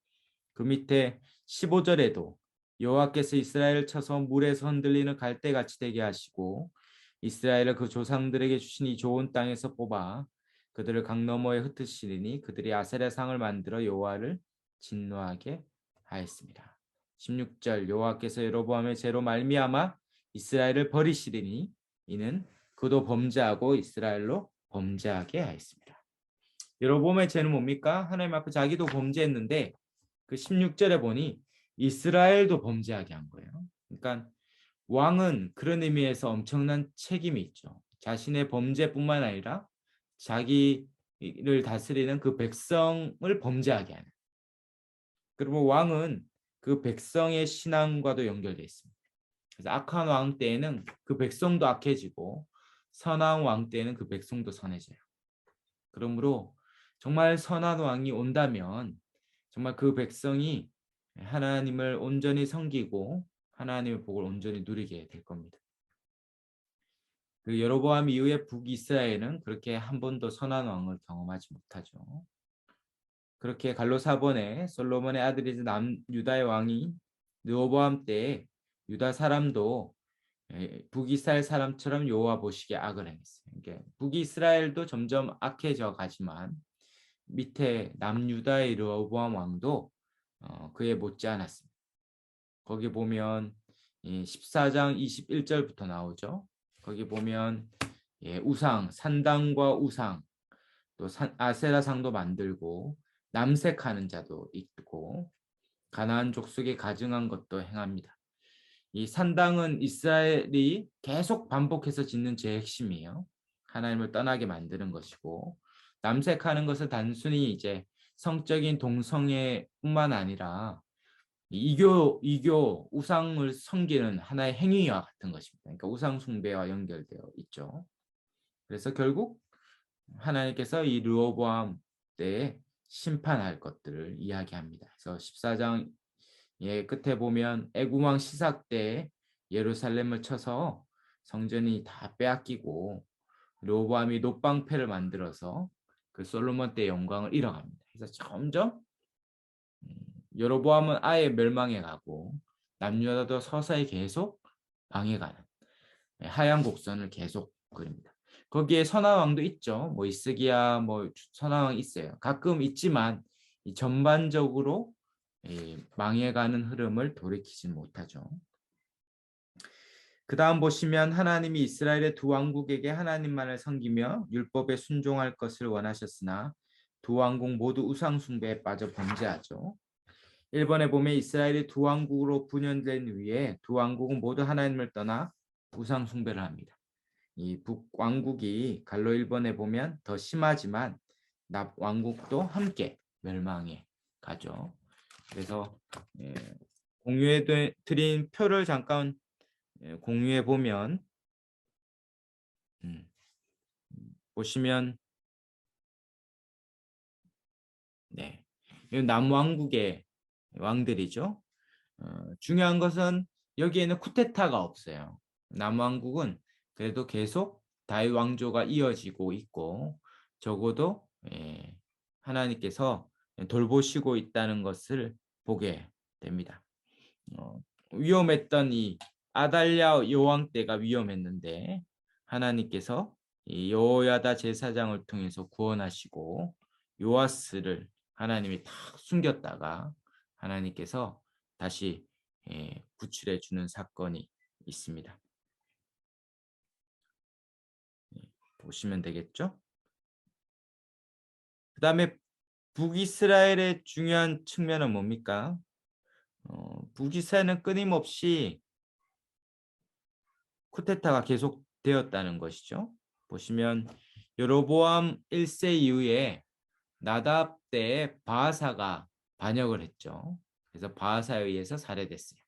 그 밑에 15절에도 여호와께서 이스라엘을 쳐서 물에서 흔들리는 갈대같이 되게 하시고 이스라엘을 그 조상들에게 주신 이 좋은 땅에서 뽑아 그들을 강 너머에 흩으시리니 그들이 아세라상을 만들어 여호와를 진노하게 하였습니다. 16절 여호와께서 여로보암의 죄로 말미암아 이스라엘을 버리시리니 이는 그도 범죄하고 이스라엘로 범죄하게 하였습니다. 여로보암의 죄는 뭡니까? 하나님 앞에 자기도 범죄했는데 그 16절에 보니 이스라엘도 범죄하게 한 거예요. 그러니까 왕은 그런 의미에서 엄청난 책임이 있죠. 자신의 범죄뿐만 아니라 자기를 다스리는 그 백성을 범죄하게 하는. 그리고 왕은 그 백성의 신앙과도 연결되어 있습니다. 그래서 악한 왕 때에는 그 백성도 악해지고 선한 왕 때에는 그 백성도 선해져요. 그러므로 정말 선한 왕이 온다면 정말 그 백성이 하나님을 온전히 섬기고 하나님의 복을 온전히 누리게 될 겁니다. 그 여로보암 이후에 북이스라엘은 그렇게 한 번도 선한 왕을 경험하지 못하죠. 그렇게 갈로 4번에 솔로몬의 아들이자 남유다의 왕이 르호보암 때에 유다 사람도 북이스라엘 사람처럼 여호와 보시기에 악을 행했어요. 그러니까 북이스라엘도 점점 악해져 가지만 밑에 남유다의 르호보암 왕도 그에 못지 않았습니다. 거기 보면 14장 21절부터 나오죠. 거기 보면 우상, 산당과 우상, 또 아세라상도 만들고 남색하는 자도 있고 가나안 족속에 가증한 것도 행합니다. 이 산당은 이스라엘이 계속 반복해서 짓는 죄의 핵심이에요. 하나님을 떠나게 만드는 것이고 남색하는 것은 단순히 이제 성적인 동성애뿐만 아니라 이교 우상을 섬기는 하나의 행위와 같은 것입니다. 그러니까 우상 숭배와 연결되어 있죠. 그래서 결국 하나님께서 이 르호보암 때에 심판할 것들을 이야기합니다. 그래서 14장 끝에 보면 애굽왕 시삭 때 예루살렘을 쳐서 성전이 다 빼앗기고 르호보암이 놋방패를 만들어서 그 솔로몬 때의 영광을 잃어갑니다. 그래서 점점 여로보암은 아예 멸망해 가고 남유다도 서서히 계속 망해가는 하얀 곡선을 계속 그립니다. 거기에 선한 왕도 있죠. 뭐 이스기야 뭐 선한 왕 있어요. 가끔 있지만 전반적으로 망해가는 흐름을 돌이키지 못하죠. 그 다음 보시면 하나님이 이스라엘의 두 왕국에게 하나님만을 섬기며 율법에 순종할 것을 원하셨으나 두 왕국 모두 우상 숭배에 빠져 범죄하죠. 1번에 보면 이스라엘이 두 왕국으로 분열된 후에 두 왕국은 모두 하나님을 떠나 우상 숭배를 합니다. 이 북왕국이 갈로 1번에 보면 더 심하지만 남왕국도 함께 멸망해 가죠. 그래서 공유해 드린 표를 잠깐 공유해 보면 보시면 남왕국의 왕들이죠. 중요한 것은 여기에는 쿠데타가 없어요. 남왕국은 그래도 계속 다윗 왕조가 이어지고 있고 적어도 하나님께서 돌보시고 있다는 것을 보게 됩니다. 위험했던 이 아달랴 여왕 때가 위험했는데 하나님께서 이 여호야다 제사장을 통해서 구원하시고 요아스를 하나님이 탁 숨겼다가 하나님께서 다시 구출해 주는 사건이 있습니다. 보시면 되겠죠? 그 다음에 북이스라엘의 중요한 측면은 뭡니까? 북이스라엘은 끊임없이 쿠데타가 계속되었다는 것이죠. 보시면 여로보암 1세 이후에 나답 때에 바하사가 반역을 했죠. 그래서 바하사에 의해서 살해됐어요.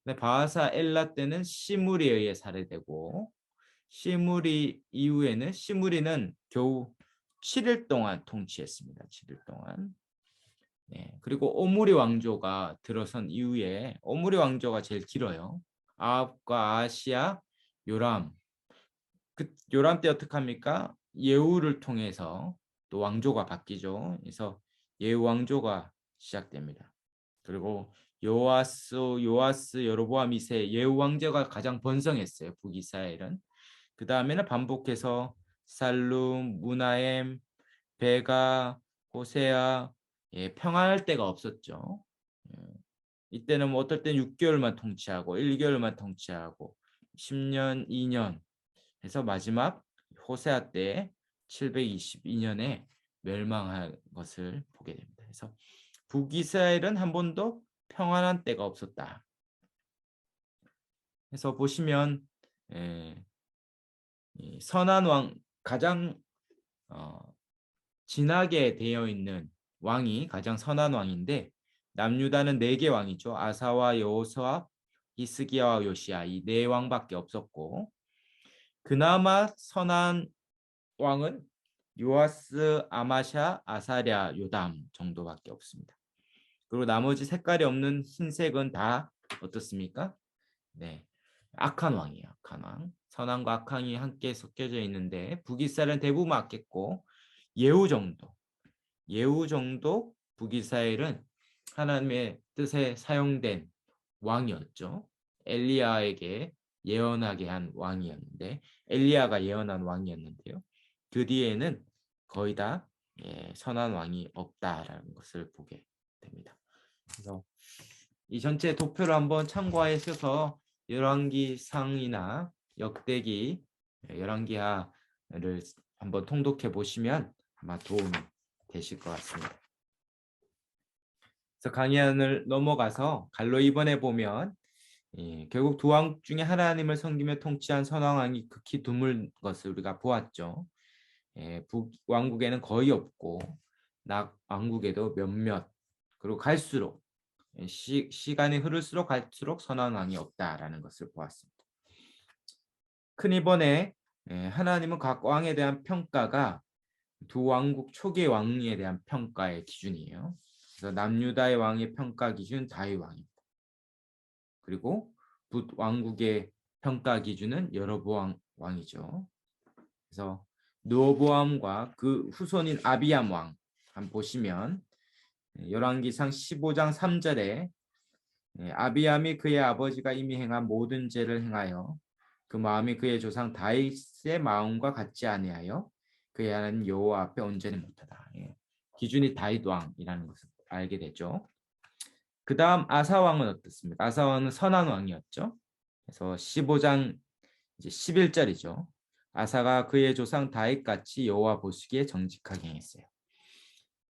근데 바하사 엘라 때는 시므리에 의해 살해되고 시므리 이후에는 시므리는 겨우 7일 동안 통치했습니다. 7일 동안. 네, 그리고 오므리 왕조가 들어선 이후에 오므리 왕조가 제일 길어요. 아합과 아시아, 요람. 그 요람 때 어떻게 합니까? 예후를 통해서 또 왕조가 바뀌죠. 그래서 예후 왕조가 시작됩니다. 그리고 요아스, 여로보암 2세 예후 왕조가 가장 번성했어요. 북이스라엘은. 그 다음에는 반복해서 살룸, 무나엠, 베가, 호세아, 예, 평안할 때가 없었죠. 예, 이때는 뭐 어떨 땐 6개월만 통치하고 1개월만 통치하고 10년, 2년 해서 마지막 호세아 때 722년에 멸망한 것을 보게 됩니다. 그래서 북이스라엘은 한 번도 평안한 때가 없었다. 그래서 보시면 예, 선한 왕 가장 진하게 되어 있는 왕이 가장 선한 왕인데 남유다는 4개 왕이죠. 아사와 여호수아, 히스기야와 요시야 이 4왕밖에 없었고 그나마 선한 왕은 요아스, 아마샤, 아사랴, 요담 정도밖에 없습니다. 그리고 나머지 색깔이 없는 흰색은 다 어떻습니까? 네, 악한 왕이에요. 악한 왕. 선한과 악한이 함께 섞여져 있는데 북이스라엘은 대부분 악했고 예후 정도, 예후 정도 북이스라엘은 하나님의 뜻에 사용된 왕이었죠. 엘리야에게 예언하게 한 왕이었는데 엘리야가 예언한 왕이었는데요. 그 뒤에는 거의 다 선한 왕이 없다라는 것을 보게 됩니다. 그래서 이 전체 도표를 한번 참고하셔서 열왕기상이나 역대기, 열왕기하를 한번 통독해 보시면 아마 도움이 되실 것 같습니다. 그래서 강의안을 넘어가서 갈로 이번에 보면 결국 두 왕 중에 하나님을 섬기며 통치한 선왕왕이 극히 드문 것을 우리가 보았죠. 북왕국에는 거의 없고 남왕국에도 몇몇 그리고 갈수록 시간이 흐를수록 갈수록 선왕왕이 없다라는 것을 보았습니다. 큰 이번에 하나님은 각 왕에 대한 평가가 두 왕국 초기의 왕에 대한 평가의 기준이에요. 그래서 남유다의 왕의 평가 기준 다윗 왕입니다. 그리고 북왕국의 평가 기준은 여로보암 왕이죠. 그래서 르호보암과 그 후손인 아비암 왕 한번 보시면 열왕기상 15장 3절에 아비암이 그의 아버지가 이미 행한 모든 죄를 행하여 그 마음이 그의 조상 다윗의 마음과 같지 아니하여 그의 하나님 여호와 앞에 온전히 못하다. 기준이 다윗 왕이라는 것을 알게 되죠. 그 다음 아사 왕은 어떻습니까? 아사 왕은 선한 왕이었죠. 그래서 15장 이제 11절이죠. 아사가 그의 조상 다윗같이 여호와 보시기에 정직하게 행했어요.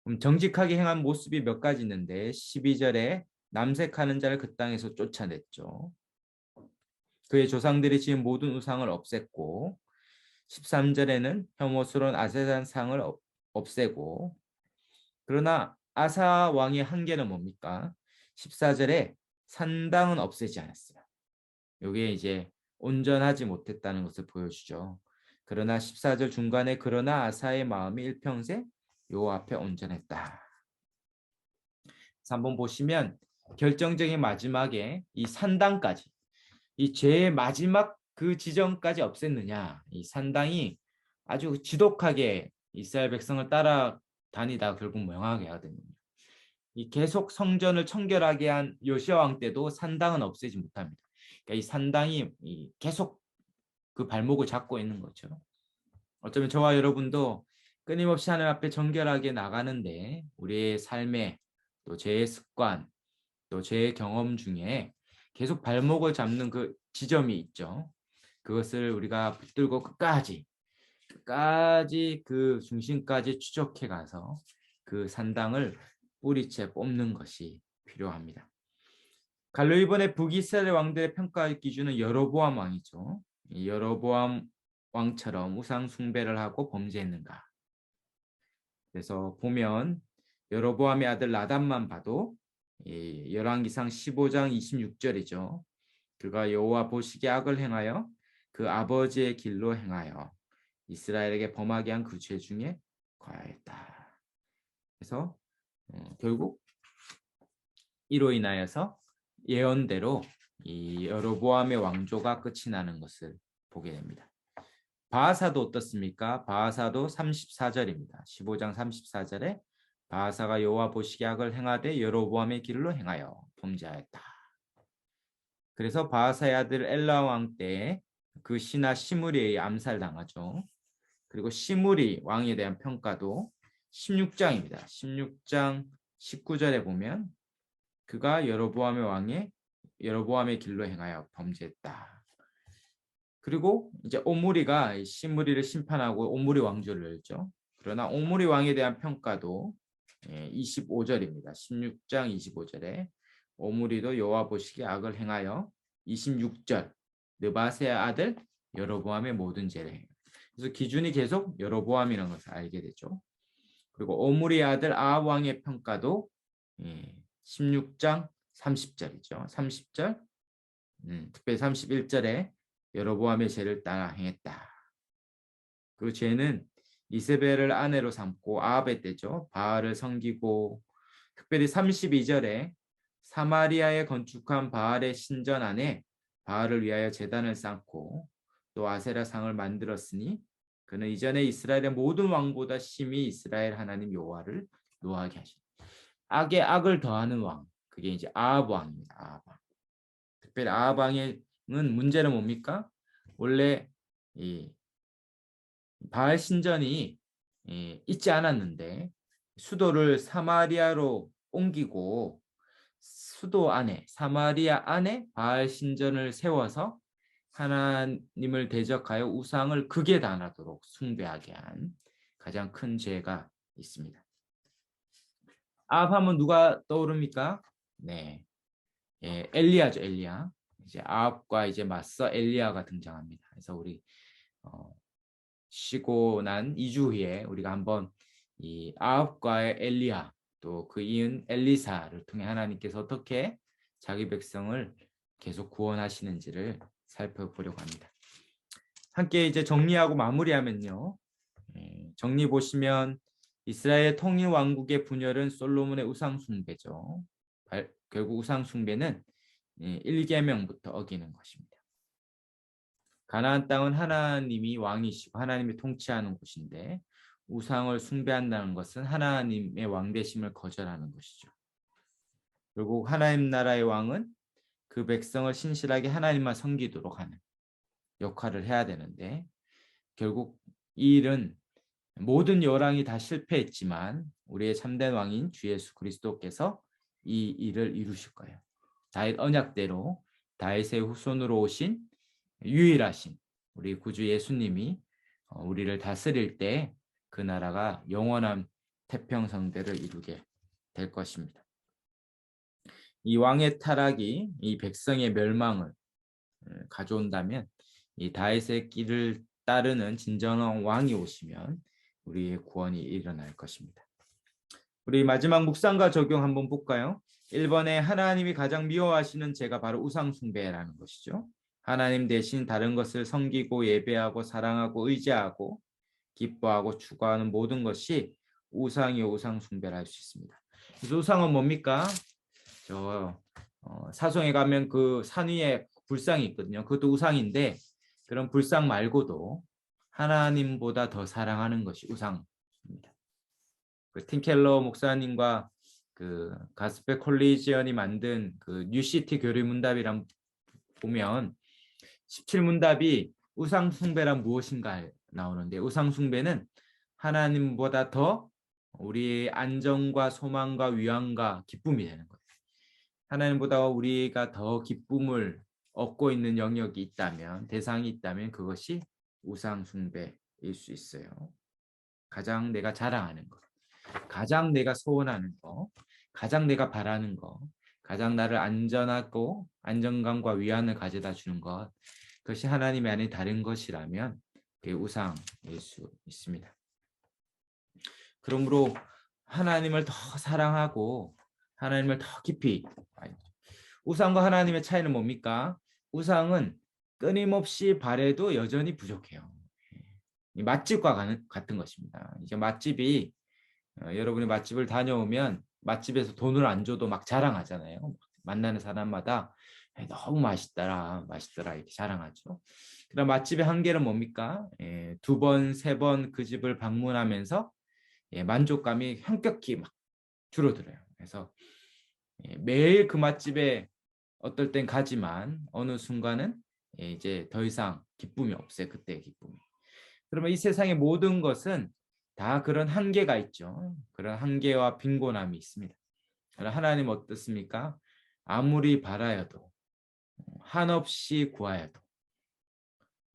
그럼 정직하게 행한 모습이 몇 가지 있는데 12절에 남색하는 자를 그 땅에서 쫓아냈죠. 그의 조상들이 지은 모든 우상을 없앴고 13절에는 혐오스러운 아세란상을 없애고 그러나 아사 왕의 한계는 뭡니까? 14절에 산당은 없애지 않았어요. 이게 이제 온전하지 못했다는 것을 보여주죠. 그러나 14절 중간에 그러나 아사의 마음이 일평생 여호와 앞에 온전했다. 한번 보시면 결정적인 마지막에 이 산당까지 이 죄의 마지막 그 지점까지 없앴느냐. 이 산당이 아주 지독하게 이스라엘 백성을 따라다니다 결국 멸망하게 하거든요. 이 계속 성전을 청결하게 한 요시아 왕 때도 산당은 없애지 못합니다. 그러니까 이 산당이 계속 그 발목을 잡고 있는 거죠. 어쩌면 저와 여러분도 끊임없이 하나님 앞에 정결하게 나가는데 우리의 삶에 또 죄의 습관 또 죄의 경험 중에 계속 발목을 잡는 그 지점이 있죠. 그것을 우리가 붙들고 끝까지 그 중심까지 추적해 가서 그 산당을 뿌리채 뽑는 것이 필요합니다. 갈로 이번에 북이스라엘 왕들의 평가 기준은 여로보암 왕이죠. 여로보암 왕처럼 우상 숭배를 하고 범죄했는가? 그래서 보면 여로보암의 아들 나단만 봐도 열왕기상 15장 26절이죠. 그가 여호와 보시기에 악을 행하여 그 아버지의 길로 행하여 이스라엘에게 범하게 한 그 죄 중에 거하였다. 그래서 결국 이로 인하여서 예언대로 이 여로보암의 왕조가 끝이 나는 것을 보게 됩니다. 바하사도 어떻습니까? 바하사도 34절입니다. 15장 34절에 바하사가 여호와 보시기에 악을 행하되 여로보암의 길로 행하여 범죄하였다. 그래서 바하사의 아들 엘라 왕 때에 그 신하 시므리에 암살당하죠. 그리고 시므리 왕에 대한 평가도 16장입니다. 16장 19절에 보면 그가 여로보암의 길로 행하여 범죄했다. 그리고 이제 오므리가 시므리를 심판하고 오므리 왕조를 열죠. 그러나 오므리 왕에 대한 평가도 25절입니다. 16장 25절에 오므리도 여호와 보시기에 악을 행하여 26절 느바세의 아들 여로보암의 모든 죄를 행해요. 그래서 기준이 계속 여로보암이라는 것을 알게 되죠. 그리고 오므리의 아들 아합 왕의 평가도 16장 30절이죠. 30절 특별히 31절에 여로보암의 죄를 따라 행했다. 그 죄는 이세벨을 아내로 삼고 아합의 때죠. 바알을 섬기고 특별히 32절에 사마리아에 건축한 바알의 신전 안에 바알을 위하여 제단을 쌓고 또 아세라 상을 만들었으니 그는 이전에 이스라엘의 모든 왕보다 심히 이스라엘 하나님 여호와를 노하게 하신 악에 악을 더하는 왕, 그게 이제 아합 왕입니다. 아합 왕. 특별히 아합 왕의 문제는 뭡니까? 원래 이 바알 신전이 있지 않았는데 수도를 사마리아로 옮기고 수도 안에 사마리아 안에 바알 신전을 세워서 하나님을 대적하여 우상을 극에 달하도록 숭배하게 한 가장 큰 죄가 있습니다. 아합하면 누가 떠오릅니까? 네, 엘리야죠. 엘리야. 이제 아합과 이제 맞서 엘리야가 등장합니다. 그래서 우리 쉬고 난 2주 후에 우리가 한번 이 아합과의 엘리야 또 그 이은 엘리사를 통해 하나님께서 어떻게 자기 백성을 계속 구원하시는지를 살펴보려고 합니다. 함께 이제 정리하고 마무리하면요. 정리 보시면 이스라엘 통일 왕국의 분열은 솔로몬의 우상 숭배죠. 결국 우상 숭배는 1계명부터 어기는 것입니다. 가나안 땅은 하나님이 왕이시고 하나님이 통치하는 곳인데 우상을 숭배한다는 것은 하나님의 왕되심을 거절하는 것이죠. 결국 하나님 나라의 왕은 그 백성을 신실하게 하나님만 섬기도록 하는 역할을 해야 되는데 결국 이 일은 모든 여왕이 다 실패했지만 우리의 참된 왕인 주 예수 그리스도께서 이 일을 이루실 거예요. 다윗 언약대로 다윗의 후손으로 오신 유일하신 우리 구주 예수님이 우리를 다스릴 때 그 나라가 영원한 태평성대를 이루게 될 것입니다. 이 왕의 타락이 이 백성의 멸망을 가져온다면 이 다윗의 길을 따르는 진정한 왕이 오시면 우리의 구원이 일어날 것입니다. 우리 마지막 묵상과 적용 한번 볼까요? 1번에 하나님이 가장 미워하시는 죄가 바로 우상 숭배라는 것이죠. 하나님 대신 다른 것을 섬기고 예배하고 사랑하고 의지하고 기뻐하고 추구하는 모든 것이 우상이요 우상 숭배를 할 수 있습니다. 그래서 우상은 뭡니까? 사송에 가면 그 산 위에 불상이 있거든요. 그것도 우상인데 그런 불상 말고도 하나님보다 더 사랑하는 것이 우상입니다. 그 팀켈러 목사님과 그 가스펠 콜리지언이 만든 그 뉴시티 교리문답이란 보면 17문답이 우상 숭배란 무엇인가 나오는데 우상 숭배는 하나님보다 더 우리의 안정과 소망과 위안과 기쁨이 되는 거예요. 하나님보다 우리가 더 기쁨을 얻고 있는 영역이 있다면 대상이 있다면 그것이 우상 숭배일 수 있어요. 가장 내가 자랑하는 것, 가장 내가 소원하는 것, 가장 내가 바라는 것, 가장 나를 안전하고 안정감과 위안을 가져다 주는 것, 그것이 하나님이 아닌 다른 것이라면 그게 우상일 수 있습니다. 그러므로 하나님을 더 사랑하고 하나님을 더 깊이, 우상과 하나님의 차이는 뭡니까? 우상은 끊임없이 바래도 여전히 부족해요. 맛집과 같은 것입니다. 이제 맛집이 여러분이 맛집을 다녀오면 맛집에서 돈을 안 줘도 막 자랑하잖아요. 만나는 사람마다 너무 맛있더라, 맛있더라 이렇게 자랑하죠. 그럼 맛집의 한계는 뭡니까? 두 번, 세 번 그 집을 방문하면서 만족감이 현격히 막 줄어들어요. 그래서 매일 그 맛집에 어떨 땐 가지만 어느 순간은 이제 더 이상 기쁨이 없어요. 그때의 기쁨이. 그러면 이 세상의 모든 것은 다 그런 한계가 있죠. 그런 한계와 빈곤함이 있습니다. 그러나 하나님 어떻습니까? 아무리 바라여도 한없이 구하여도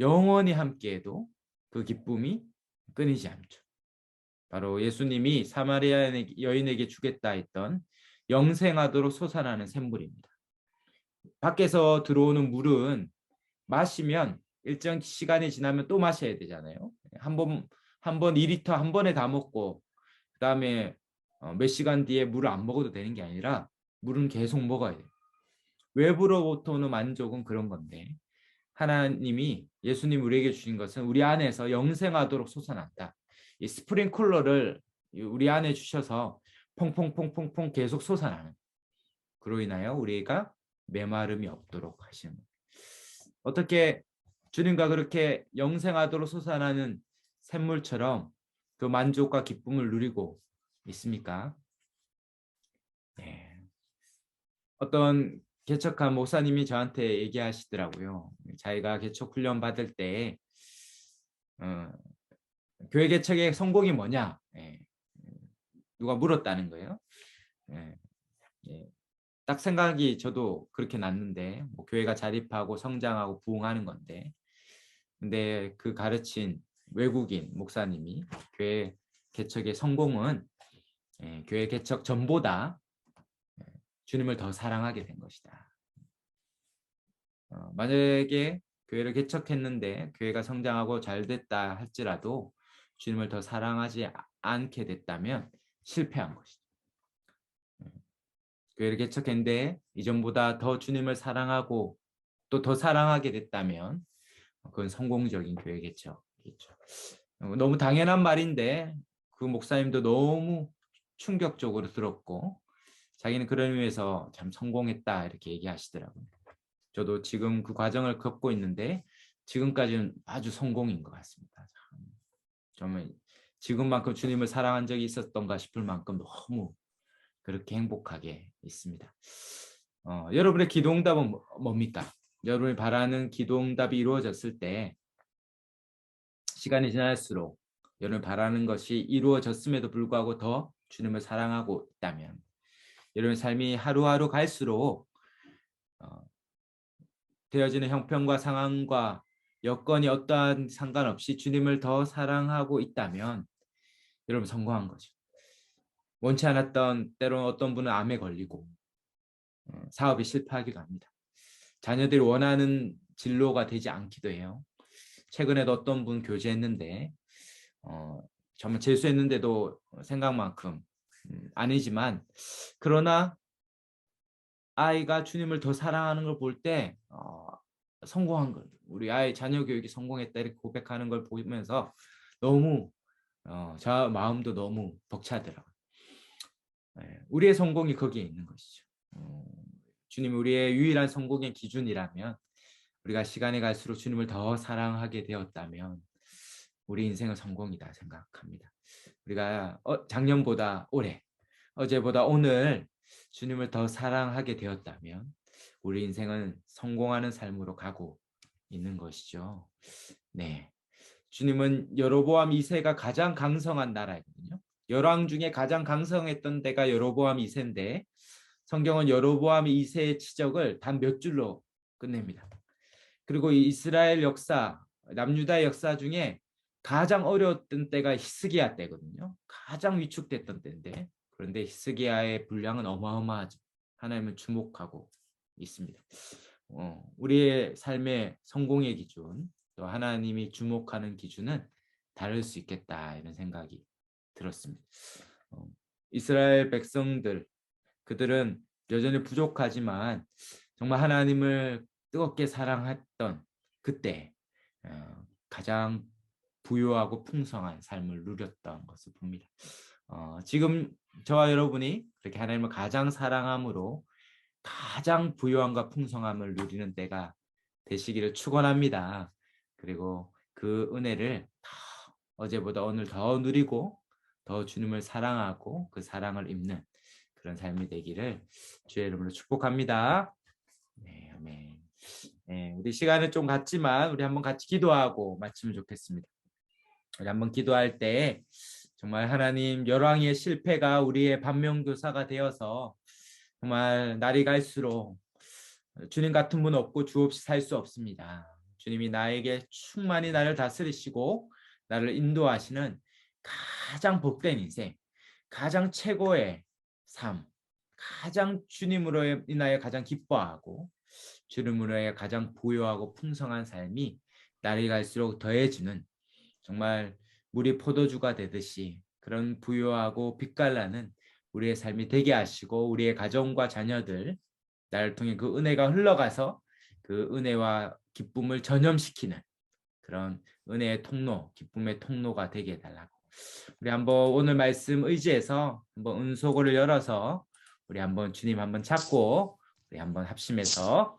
영원히 함께해도 그 기쁨이 끊이지 않죠. 바로 예수님이 사마리아 여인에게 주겠다 했던 영생하도록 솟아나는 샘물입니다. 밖에서 들어오는 물은 마시면 일정 시간이 지나면 또 마셔야 되잖아요. 한 번 2리터 한 번에 다 먹고 그다음에 몇 시간 뒤에 물을 안 먹어도 되는 게 아니라 물은 계속 먹어야 돼요. 외부로부터 오는 만족은 그런 건데 하나님이 예수님 우리에게 주신 것은 우리 안에서 영생하도록 솟아난다. 이 스프링클러를 우리 안에 주셔서 퐁퐁퐁퐁퐁 계속 솟아나는, 그로 인하여 우리가 메마름이 없도록 하시는, 어떻게 주님과 그렇게 영생하도록 솟아나는 샘물처럼 그 만족과 기쁨을 누리고 있습니까? 네. 어떤 개척한 목사님이 저한테 얘기하시더라고요. 자기가 개척 훈련 받을 때 교회 개척의 성공이 뭐냐? 누가 물었다는 거예요. 예, 예. 딱 생각이 저도 그렇게 났는데 뭐 교회가 자립하고 성장하고 부흥하는 건데, 근데 그 가르친 외국인 목사님이 교회 개척의 성공은 교회 개척 전보다 주님을 더 사랑하게 된 것이다. 만약에 교회를 개척했는데 교회가 성장하고 잘 됐다 할지라도 주님을 더 사랑하지 않게 됐다면 실패한 것이죠. 교회를 개척했는데 이전보다 더 주님을 사랑하고 또 더 사랑하게 됐다면 그건 성공적인 교회 개척이죠. 너무 당연한 말인데 그 목사님도 너무 충격적으로 들었고 자기는 그런 의미에서 참 성공했다 이렇게 얘기하시더라고요. 저도 지금 그 과정을 겪고 있는데 지금까지는 아주 성공인 것 같습니다. 정말 지금만큼 주님을 사랑한 적이 있었던가 싶을 만큼 너무 그렇게 행복하게 있습니다. 여러분의 기도응답은 뭡니까? 여러분이 바라는 기도응답이 이루어졌을 때 시간이 지날수록 여러분이 바라는 것이 이루어졌음에도 불구하고 더 주님을 사랑하고 있다면 여러분의 삶이 하루하루 갈수록 되어지는 형편과 상황과 여건이 어떠한 상관없이 주님을 더 사랑하고 있다면 여러분 성공한 거죠. 원치 않았던 때로는 어떤 분은 암에 걸리고 사업이 실패하기도 합니다. 자녀들이 원하는 진로가 되지 않기도 해요. 최근에도 어떤 분 교제했는데 정말 재수했는데도 생각만큼 아니지만 그러나 아이가 주님을 더 사랑하는 걸 볼 때 성공한 걸, 우리 아이 자녀 교육이 성공했다 이렇게 고백하는 걸 보면서 너무 저 마음도 너무 벅차더라고요. 우리의 성공이 거기에 있는 것이죠. 주님이 우리의 유일한 성공의 기준이라면 우리가 시간이 갈수록 주님을 더 사랑하게 되었다면 우리 인생은 성공이다 생각합니다. 우리가 작년보다 올해, 어제보다 오늘 주님을 더 사랑하게 되었다면 우리 인생은 성공하는 삶으로 가고 있는 것이죠. 네, 주님은 여로보암 2세가 가장 강성한 나라이거든요. 열왕 중에 가장 강성했던 데가 여로보암 2세인데 성경은 여로보암 2세의 치적을 단 몇 줄로 끝냅니다. 그리고 이스라엘 역사, 남유다의 역사 중에 가장 어려웠던 때가 히스기야 때거든요. 가장 위축됐던 때인데 그런데 히스기야의 분량은 어마어마하죠. 하나님은 주목하고 있습니다. 우리의 삶의 성공의 기준, 또 하나님이 주목하는 기준은 다를 수 있겠다 이런 생각이 들었습니다. 이스라엘 백성들 그들은 여전히 부족하지만 정말 하나님을 뜨겁게 사랑했던 그때 가장 부유하고 풍성한 삶을 누렸던 것을 봅니다. 지금 저와 여러분이 그렇게 하나님을 가장 사랑함으로 가장 부유함과 풍성함을 누리는 때가 되시기를 축원합니다. 그리고 그 은혜를 어제보다 오늘 더 누리고 더 주님을 사랑하고 그 사랑을 입는 그런 삶이 되기를 주의 이름으로 축복합니다. 네, 아멘. 네, 우리 시간은 좀 갔지만 우리 한번 같이 기도하고 마치면 좋겠습니다. 우리 한번 기도할 때 정말 하나님 열왕의 실패가 우리의 반면교사가 되어서 정말 날이 갈수록 주님 같은 분 없고 주 없이 살 수 없습니다. 주님이 나에게 충만히 나를 다스리시고 나를 인도하시는 가장 복된 인생, 가장 최고의 삶, 가장 주님으로 인하여 가장 기뻐하고 주님으로 인하여 가장 부유하고 풍성한 삶이 날이 갈수록 더해지는 정말 물이 포도주가 되듯이 그런 부유하고 빛깔나는 우리의 삶이 되게 하시고 우리의 가정과 자녀들 나를 통해 그 은혜가 흘러가서 그 은혜와 기쁨을 전염시키는 그런 은혜의 통로, 기쁨의 통로가 되게 해달라고. 우리 한번 오늘 말씀 의지해서 한번 은소고를 열어서 우리 한번 주님 한번 찾고 우리 한번 합심해서